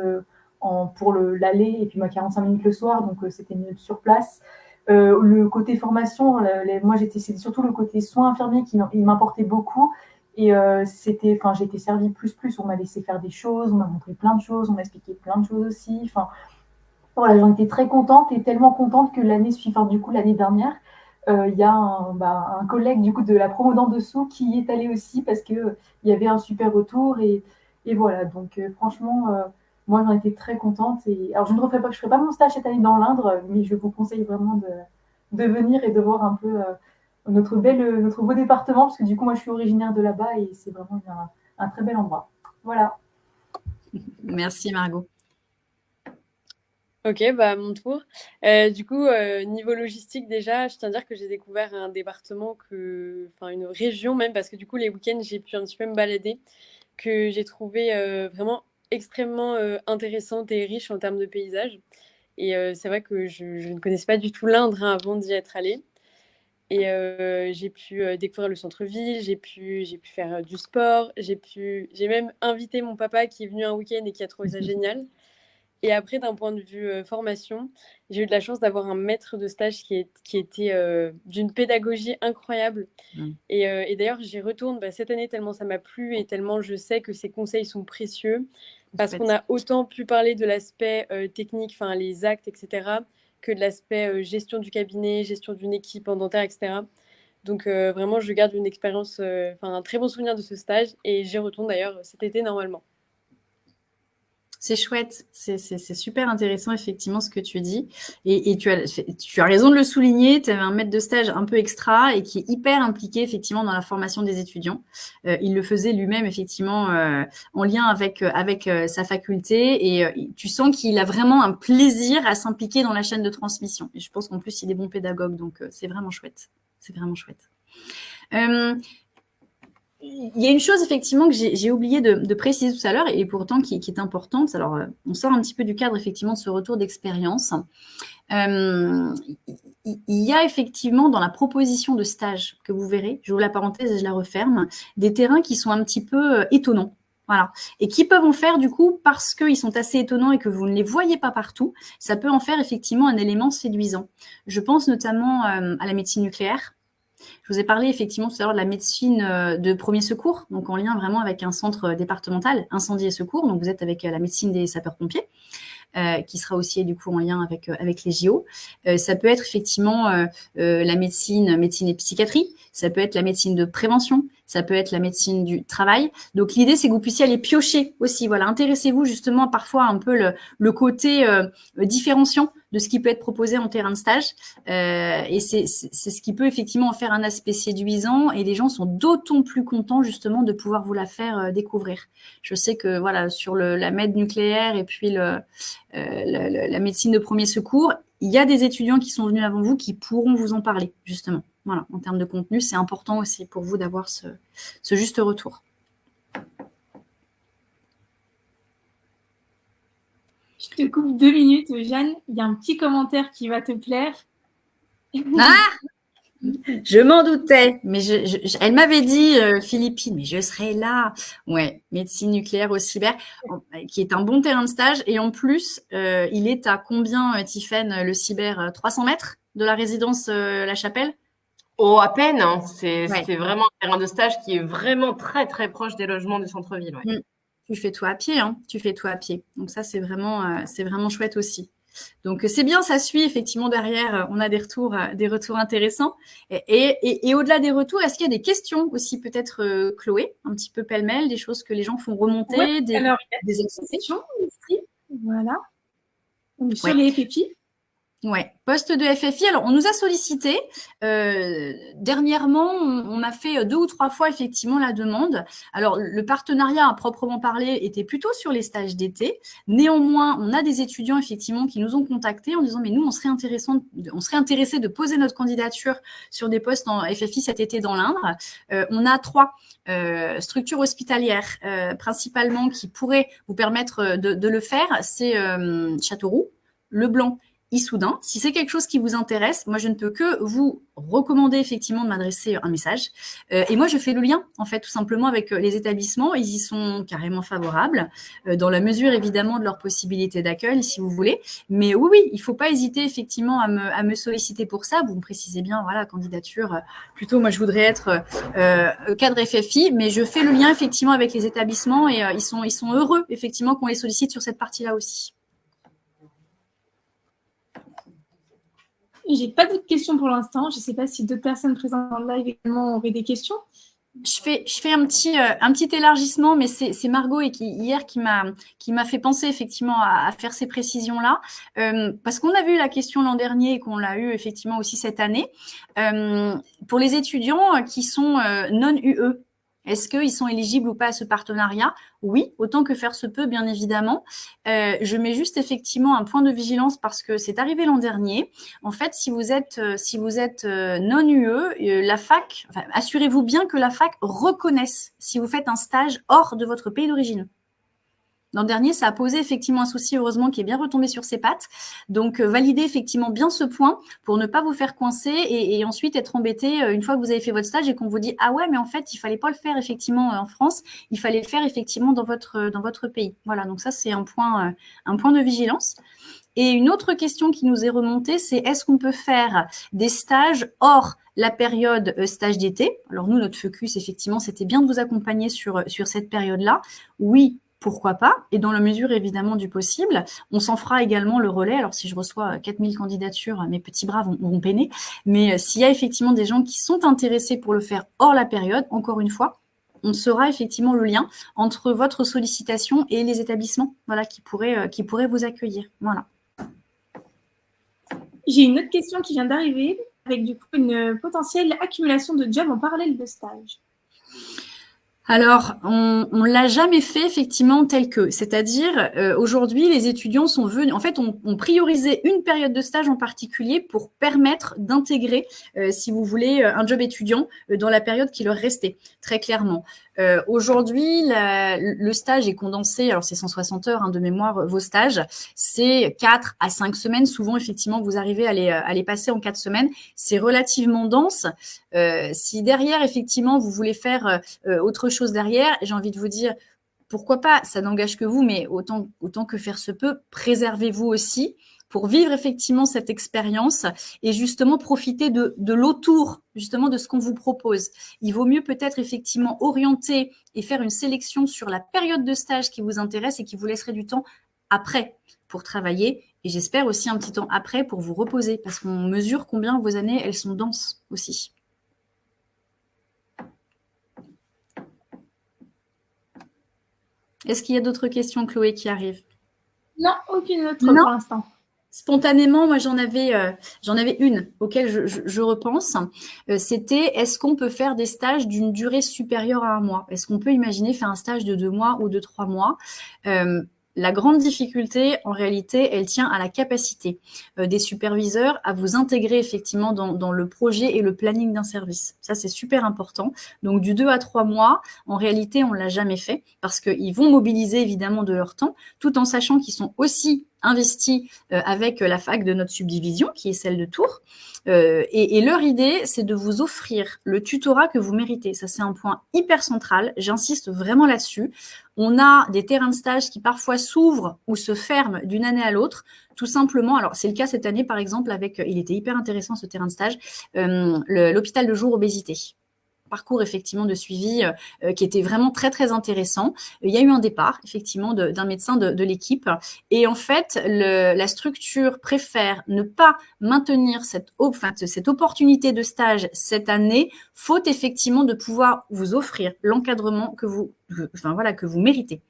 pour l'aller et puis 45 minutes le soir. Donc c'était mieux sur place. Le côté formation, moi c'était surtout le côté soins infirmiers qui m'importait beaucoup. Et j'ai été servie plus. On m'a laissé faire des choses, on m'a montré plein de choses, on m'a expliqué plein de choses aussi. Enfin, voilà, j'en étais très contente et tellement contente que l'année suivante, du coup, l'année dernière, il y a un collègue du coup de la promo d'en dessous qui y est allé aussi parce qu'il y avait un super retour et voilà. Donc franchement, moi j'en étais très contente. Alors je ne ferai pas mon stage cette année dans l'Indre, mais je vous conseille vraiment de venir et de voir un peu notre beau département parce que du coup moi je suis originaire de là-bas et c'est vraiment un très bel endroit. Voilà. Merci Margot. Ok, mon tour. Du coup, niveau logistique, déjà, je tiens à dire que j'ai découvert un département, une région même, parce que du coup, les week-ends, j'ai pu un petit peu me balader, que j'ai trouvé vraiment extrêmement intéressante et riche en termes de paysages. Et c'est vrai que je ne connaissais pas du tout l'Indre avant d'y être allée. Et j'ai pu découvrir le centre-ville, j'ai pu faire du sport, j'ai même invité mon papa qui est venu un week-end et qui a trouvé ça génial. Et après, d'un point de vue formation, j'ai eu de la chance d'avoir un maître de stage qui était d'une pédagogie incroyable. Et d'ailleurs, j'y retourne cette année tellement ça m'a plu et tellement je sais que ses conseils sont précieux parce qu'on a autant pu parler de l'aspect technique, les actes, etc., que de l'aspect gestion du cabinet, gestion d'une équipe en dentaire, etc. Donc vraiment, je garde une expérience, un très bon souvenir de ce stage et j'y retourne d'ailleurs cet été normalement. C'est chouette, c'est super intéressant effectivement ce que tu dis et tu as raison de le souligner, tu avais un maître de stage un peu extra et qui est hyper impliqué effectivement dans la formation des étudiants. Il le faisait lui-même effectivement en lien avec sa faculté et tu sens qu'il a vraiment un plaisir à s'impliquer dans la chaîne de transmission. Et je pense qu'en plus il est bon pédagogue donc c'est vraiment chouette. C'est vraiment chouette. Il y a une chose effectivement que j'ai oublié de préciser tout à l'heure et pourtant qui est importante. Alors, on sort un petit peu du cadre effectivement de ce retour d'expérience. Il y a effectivement dans la proposition de stage que vous verrez, j'ouvre la parenthèse et je la referme, des terrains qui sont un petit peu étonnants. Voilà. Et qui peuvent en faire du coup, parce qu'ils sont assez étonnants et que vous ne les voyez pas partout, ça peut en faire effectivement un élément séduisant. Je pense notamment à la médecine nucléaire. Je vous ai parlé effectivement tout à l'heure de la médecine de premier secours, donc en lien vraiment avec un centre départemental, incendie et secours, donc vous êtes avec la médecine des sapeurs-pompiers. qui sera aussi du coup en lien avec les JO. Ça peut être effectivement la médecine et psychiatrie. Ça peut être la médecine de prévention. Ça peut être la médecine du travail. Donc, l'idée, c'est que vous puissiez aller piocher aussi. Voilà, intéressez-vous justement parfois un peu le côté différenciant de ce qui peut être proposé en terrain de stage. Et c'est ce qui peut effectivement en faire un aspect séduisant. Et les gens sont d'autant plus contents justement de pouvoir vous la faire découvrir. Je sais que voilà, sur la med nucléaire et puis la médecine de premier secours, il y a des étudiants qui sont venus avant vous qui pourront vous en parler justement. Voilà, en termes de contenu, c'est important aussi pour vous d'avoir ce juste retour. Je te coupe 2 minutes, Jeanne. Il y a un petit commentaire qui va te plaire. Ah, je m'en doutais, mais elle m'avait dit, Philippine, mais je serai là. Ouais, médecine nucléaire au cyber, qui est un bon terrain de stage. Et en plus, il est à combien, Tiffaine, le cyber 300 mètres de la résidence La Chapelle? Oh, à peine, hein. C'est Ouais. vraiment un terrain de stage qui est vraiment très, très proche des logements du centre-ville. Ouais. Tu fais tout à pied, hein. Tu fais tout à pied. Donc ça, c'est vraiment chouette aussi. Donc c'est bien, ça suit effectivement derrière. On a des retours intéressants. Et au-delà des retours, est-ce qu'il y a des questions aussi peut-être, Chloé, un petit peu pêle-mêle, des choses que les gens font remonter, Ouais, des alors, il y a des exercices? questions ici. Voilà. Donc, sur Ouais. les FFI. Ouais, poste de FFI. Alors, on nous a sollicité. Dernièrement, on a fait 2 ou 3 fois effectivement la demande. Alors, le partenariat à proprement parler était plutôt sur les stages d'été. Néanmoins, on a des étudiants effectivement qui nous ont contactés en disant mais nous, on serait intéressés de poser notre candidature sur des postes en FFI cet été dans l'Indre. On a 3 structures hospitalières principalement qui pourraient vous permettre de le faire. C'est Châteauroux, Leblanc, Issoudun. Si c'est quelque chose qui vous intéresse, moi je ne peux que vous recommander effectivement de m'adresser un message. Et moi je fais le lien en fait tout simplement avec les établissements. Ils y sont carrément favorables dans la mesure évidemment de leurs possibilités d'accueil si vous voulez. Mais oui, il faut pas hésiter effectivement à me solliciter pour ça. Vous me précisez bien voilà candidature. Plutôt moi je voudrais être cadre FFI, mais je fais le lien effectivement avec les établissements et ils sont heureux effectivement qu'on les sollicite sur cette partie-là aussi. J'ai pas d'autres questions pour l'instant. Je ne sais pas si d'autres personnes présentes dans le live également auraient des questions. Je fais un petit élargissement, mais c'est Margot hier qui m'a fait penser effectivement à faire ces précisions-là, parce qu'on a vu la question l'an dernier et qu'on l'a eu effectivement aussi cette année. Pour les étudiants qui sont non UE, est-ce qu'ils sont éligibles ou pas à ce partenariat? Oui, autant que faire se peut, bien évidemment. Je mets juste effectivement un point de vigilance parce que c'est arrivé l'an dernier. En fait, si vous êtes non UE, la fac, assurez-vous bien que la fac reconnaisse si vous faites un stage hors de votre pays d'origine. L'an dernier, ça a posé effectivement un souci, heureusement, qui est bien retombé sur ses pattes. Donc, validez effectivement bien ce point pour ne pas vous faire coincer et ensuite être embêté une fois que vous avez fait votre stage et qu'on vous dit « Ah ouais, mais en fait, il fallait pas le faire effectivement en France, il fallait le faire effectivement dans votre pays. » Voilà, donc ça, c'est un point de vigilance. Et une autre question qui nous est remontée, c'est est-ce qu'on peut faire des stages hors la période stage d'été? Alors nous, notre focus, effectivement, c'était bien de vous accompagner sur cette période-là. Oui, pourquoi pas? Et dans la mesure, évidemment, du possible, on s'en fera également le relais. Alors, si je reçois 4000 candidatures, mes petits bras vont peiner. Mais s'il y a effectivement des gens qui sont intéressés pour le faire hors la période, encore une fois, on sera effectivement le lien entre votre sollicitation et les établissements voilà, qui pourraient vous accueillir. Voilà. J'ai une autre question qui vient d'arriver avec du coup une potentielle accumulation de jobs en parallèle de stage. Alors, on l'a jamais fait effectivement tel que. C'est-à-dire, aujourd'hui, les étudiants sont venus. En fait, on priorisait une période de stage en particulier pour permettre d'intégrer, si vous voulez, un job étudiant dans la période qui leur restait, très clairement. Aujourd'hui, le stage est condensé. Alors, c'est 160 heures de mémoire, vos stages. C'est 4 à 5 semaines. Souvent, effectivement, vous arrivez à les passer en 4 semaines. C'est relativement dense. Si derrière, effectivement, vous voulez faire autre chose derrière, j'ai envie de vous dire, pourquoi pas, ça n'engage que vous, mais autant que faire se peut, préservez-vous aussi pour vivre effectivement cette expérience et justement profiter de l'autour, justement de ce qu'on vous propose. Il vaut mieux peut-être effectivement orienter et faire une sélection sur la période de stage qui vous intéresse et qui vous laisserait du temps après pour travailler et j'espère aussi un petit temps après pour vous reposer parce qu'on mesure combien vos années, elles sont denses aussi. Est-ce qu'il y a d'autres questions, Chloé, qui arrivent? Non, aucune autre Non. pour l'instant. Spontanément, moi, j'en avais une auquel je repense. C'était, est-ce qu'on peut faire des stages d'une durée supérieure à 1 mois? Est-ce qu'on peut imaginer faire un stage de 2 mois ou de 3 mois? La grande difficulté, en réalité, elle tient à la capacité des superviseurs à vous intégrer effectivement dans le projet et le planning d'un service. Ça, c'est super important. Donc, du 2 à 3 mois, en réalité, on ne l'a jamais fait parce qu'ils vont mobiliser évidemment de leur temps, tout en sachant qu'ils sont aussi investis avec la fac de notre subdivision, qui est celle de Tours. Et leur idée, c'est de vous offrir le tutorat que vous méritez. Ça, c'est un point hyper central. J'insiste vraiment là-dessus. On a des terrains de stage qui parfois s'ouvrent ou se ferment d'une année à l'autre, tout simplement. Alors, c'est le cas cette année, par exemple, avec, il était hyper intéressant ce terrain de stage, l'hôpital de jour obésité. Parcours effectivement de suivi qui était vraiment très très intéressant. Il y a eu un départ effectivement d'un médecin de l'équipe et en fait la structure préfère ne pas maintenir cette opportunité de stage cette année, faute effectivement de pouvoir vous offrir l'encadrement que vous méritez.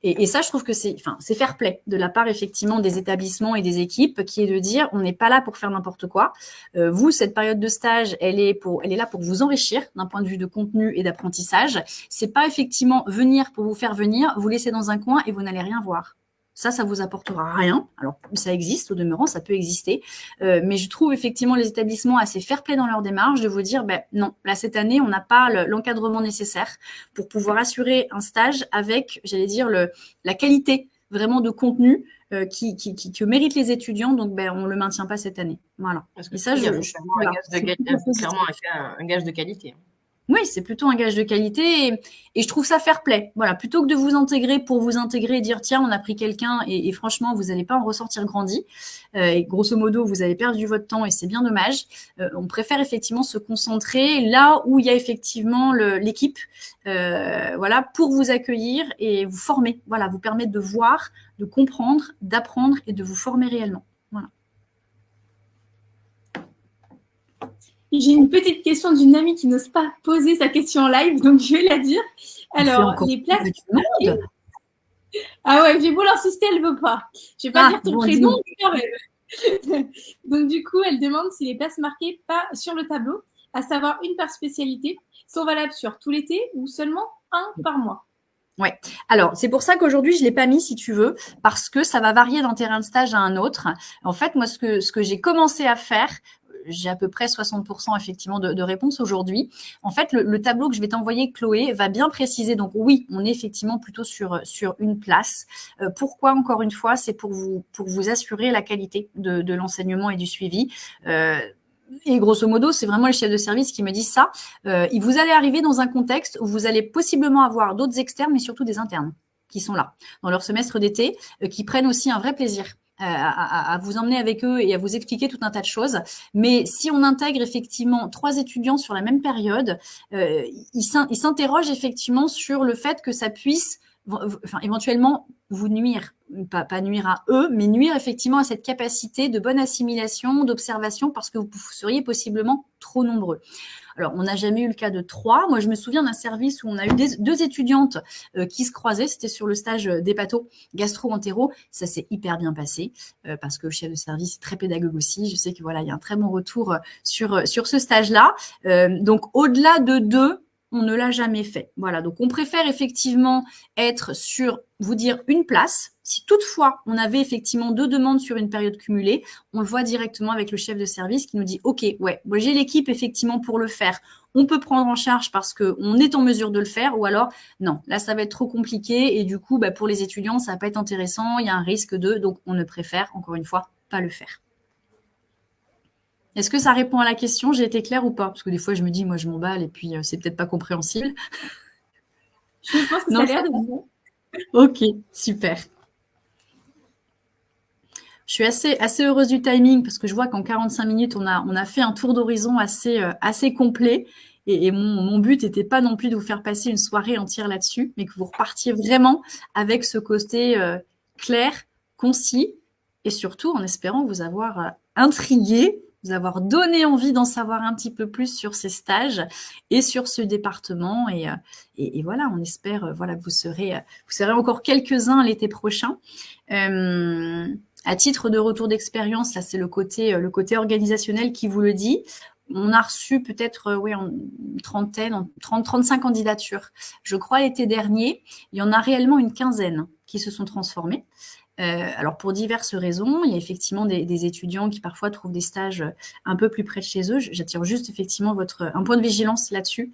Et ça, je trouve que c'est fair play de la part effectivement des établissements et des équipes, qui est de dire on n'est pas là pour faire n'importe quoi. Vous, cette période de stage, elle est là pour vous enrichir d'un point de vue de contenu et d'apprentissage. C'est pas effectivement venir pour vous faire venir, vous laisser dans un coin et vous n'allez rien voir. Ça vous apportera rien. Alors, ça existe, au demeurant, ça peut exister. Mais je trouve effectivement les établissements assez fair-play dans leur démarche de vous dire, non, là, cette année, on n'a pas l'encadrement nécessaire pour pouvoir assurer un stage avec, j'allais dire, la qualité vraiment de contenu que méritent les étudiants. Donc, on ne le maintient pas cette année. Voilà. Parce que Et ça, clairement un gage de qualité. Oui, c'est plutôt un gage de qualité et je trouve ça fair play. Voilà, plutôt que de vous intégrer pour vous intégrer et dire tiens, on a pris quelqu'un et franchement, vous n'allez pas en ressortir grandi. Et grosso modo, vous avez perdu votre temps et c'est bien dommage. On préfère effectivement se concentrer là où il y a effectivement l'équipe, pour vous accueillir et vous former. Voilà, vous permettre de voir, de comprendre, d'apprendre et de vous former réellement. Voilà. J'ai une petite question d'une amie qui n'ose pas poser sa question en live, donc je vais la dire. Alors, les places... Ah ouais, j'ai beau l'insister, elle ne veut pas. Je ne vais pas dire ton prénom, mais quand même. Donc, du coup, elle demande si les places marquées pas sur le tableau, à savoir une par spécialité, sont valables sur tout l'été ou seulement un par mois. Ouais. Alors, c'est pour ça qu'aujourd'hui, je ne l'ai pas mis, si tu veux, parce que ça va varier d'un terrain de stage à un autre. En fait, moi, ce que j'ai commencé à faire, j'ai à peu près 60% effectivement de réponses aujourd'hui. En fait, le tableau que je vais t'envoyer, Chloé, va bien préciser. Donc oui, on est effectivement plutôt sur une place. Pourquoi, encore une fois, c'est pour vous assurer la qualité de l'enseignement et du suivi. Et grosso modo, c'est vraiment les chefs de service qui me disent ça. Vous allez arriver dans un contexte où vous allez possiblement avoir d'autres externes, mais surtout des internes qui sont là dans leur semestre d'été, qui prennent aussi un vrai plaisir à vous emmener avec eux et à vous expliquer tout un tas de choses. Mais si on intègre effectivement 3 étudiants sur la même période, ils s'interrogent effectivement sur le fait que ça puisse éventuellement vous nuire, pas nuire à eux, mais nuire effectivement à cette capacité de bonne assimilation, d'observation, parce que vous seriez possiblement trop nombreux. Alors, on n'a jamais eu le cas de 3. Moi, je me souviens d'un service où on a eu 2 étudiantes qui se croisaient. C'était sur le stage d'hépato, gastro-entéro. Ça s'est hyper bien passé parce que le chef de service est très pédagogue aussi. Je sais que voilà, il y a un très bon retour sur ce stage-là. Donc, au-delà de 2, on ne l'a jamais fait. Voilà, donc on préfère effectivement être sur, vous dire, une place. Si toutefois, on avait effectivement 2 demandes sur une période cumulée, on le voit directement avec le chef de service qui nous dit « Ok, ouais, moi j'ai l'équipe effectivement pour le faire. On peut prendre en charge parce qu'on est en mesure de le faire. » Ou alors, non, là, ça va être trop compliqué et du coup, pour les étudiants, ça va pas être intéressant. Il y a un risque donc on ne préfère, encore une fois, pas le faire. Est-ce que ça répond à la question? J'ai été claire ou pas? Parce que des fois, je me dis, moi, je m'emballe et puis c'est peut-être pas compréhensible. Je pense que ça a l'air de bon. Ok, super. Je suis assez heureuse du timing parce que je vois qu'en 45 minutes, on a fait un tour d'horizon assez complet. Et mon but n'était pas non plus de vous faire passer une soirée entière là-dessus, mais que vous repartiez vraiment avec ce côté clair, concis et surtout en espérant vous avoir intrigué, vous avoir donné envie d'en savoir un petit peu plus sur ces stages et sur ce département. Et voilà, on espère voilà, que vous serez encore quelques-uns l'été prochain. À titre de retour d'expérience, là, c'est le côté organisationnel qui vous le dit. On a reçu peut-être une trentaine, 30-35 candidatures. Je crois l'été dernier, il y en a réellement une quinzaine qui se sont transformées. Alors pour diverses raisons, il y a effectivement des étudiants qui parfois trouvent des stages un peu plus près de chez eux. J'attire juste effectivement un point de vigilance là-dessus.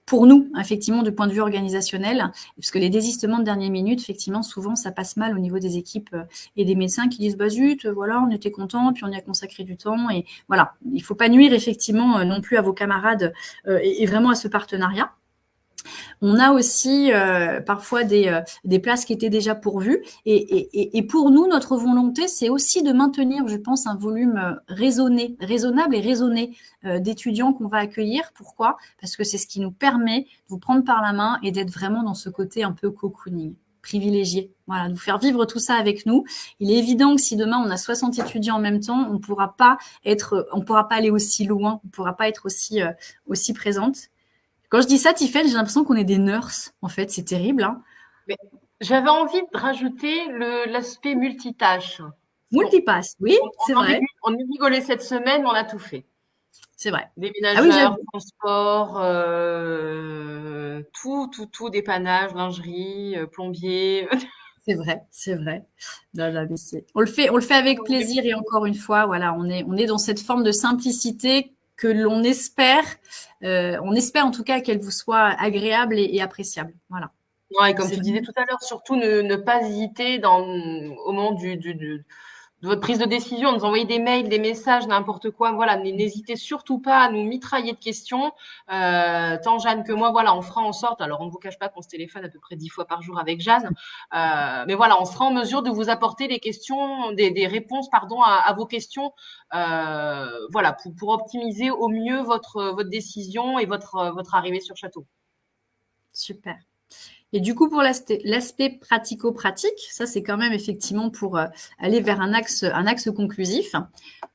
Pour nous, effectivement, du point de vue organisationnel, parce que les désistements de dernière minute, effectivement, souvent, ça passe mal au niveau des équipes et des médecins qui disent, bah zut, voilà, on était contents, puis on y a consacré du temps. Et voilà, il ne faut pas nuire, effectivement, non plus à vos camarades et vraiment à ce partenariat. On a aussi parfois des places qui étaient déjà pourvues. Et pour nous, notre volonté, c'est aussi de maintenir, je pense, un volume raisonnable et raisonné d'étudiants qu'on va accueillir. Pourquoi ? Parce que c'est ce qui nous permet de vous prendre par la main et d'être vraiment dans ce côté un peu cocooning, privilégié. Voilà, de vous faire vivre tout ça avec nous. Il est évident que si demain on a 60 étudiants en même temps, on ne pourra pas aller aussi loin, on ne pourra pas être aussi présente. Quand je dis ça, Tiffaine, j'ai l'impression qu'on est des nurses. En fait, c'est terrible. Hein. Mais j'avais envie de rajouter l'aspect multitâche. Multipass, oui, c'est vrai. On y rigolait cette semaine, mais on a tout fait. C'est vrai. Déménageurs, transport, tout, dépannage, lingerie, plombier. C'est vrai. Non, on le fait avec plaisir et encore une fois, voilà, on est dans cette forme de simplicité que l'on espère, on espère en tout cas qu'elle vous soit agréable et appréciable. Voilà. Ouais, comme tu disais tout à l'heure, surtout ne pas hésiter au moment de votre prise de décision, nous envoyer des mails, des messages, n'importe quoi. Voilà, n'hésitez surtout pas à nous mitrailler de questions. Tant Jeanne que moi, voilà, on fera en sorte. Alors, on ne vous cache pas qu'on se téléphone à peu près 10 fois par jour avec Jeanne, mais voilà, on sera en mesure de vous apporter des questions, des réponses, pardon, à vos questions. Voilà, pour optimiser au mieux votre décision et votre arrivée sur Château. Super. Et du coup, pour l'aspect pratico-pratique, ça c'est quand même effectivement pour aller vers un axe conclusif.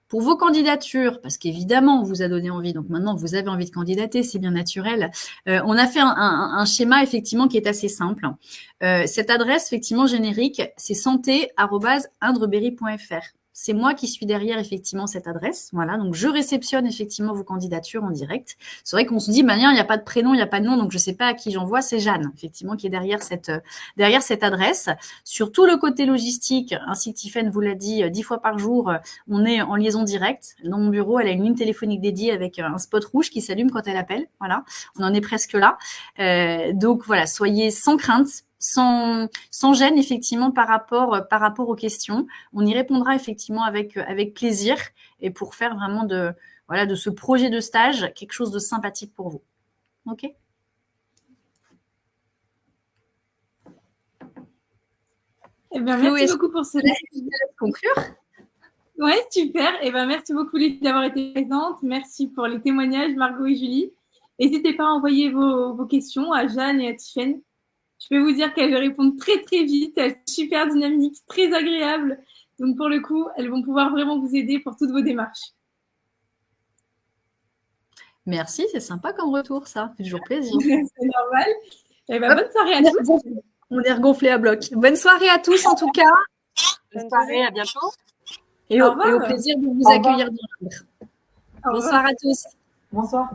Pour vos candidatures, parce qu'évidemment, on vous a donné envie, donc maintenant vous avez envie de candidater, c'est bien naturel. On a fait un schéma effectivement qui est assez simple. Cette adresse effectivement générique, c'est santé@indreberry.fr. C'est moi qui suis derrière effectivement cette adresse. Voilà, donc je réceptionne effectivement vos candidatures en direct. C'est vrai qu'on se dit, il n'y a pas de prénom, il n'y a pas de nom, donc je ne sais pas à qui j'envoie. C'est Jeanne, effectivement, qui est derrière cette adresse. Sur tout le côté logistique, ainsi que Tiffaine vous l'a dit, 10 fois par jour, on est en liaison directe. Dans mon bureau, elle a une ligne téléphonique dédiée avec un spot rouge qui s'allume quand elle appelle. Voilà, on en est presque là. Donc voilà, soyez sans crainte. Sans gêne effectivement par rapport aux questions. On y répondra effectivement avec plaisir et pour faire vraiment de ce projet de stage quelque chose de sympathique pour vous. Ok ? Eh bien, merci beaucoup pour ce conclure. Oui, super. Eh bien, merci beaucoup d'avoir été présente. Merci pour les témoignages, Margot et Julie. N'hésitez pas à envoyer vos questions à Jeanne et à Tiffaine. Je peux vous dire qu'elles répondent très, très vite. Elles sont super dynamiques, très agréables. Donc, pour le coup, elles vont pouvoir vraiment vous aider pour toutes vos démarches. Merci, c'est sympa comme retour, ça. C'est toujours plaisir. C'est normal. Eh ben, bonne soirée à tous. On est regonflé à bloc. Bonne soirée à tous, en tout cas. Bonne soirée, à bientôt. Et au plaisir de vous accueillir dans l'ombre. Bonsoir à tous. Bonsoir.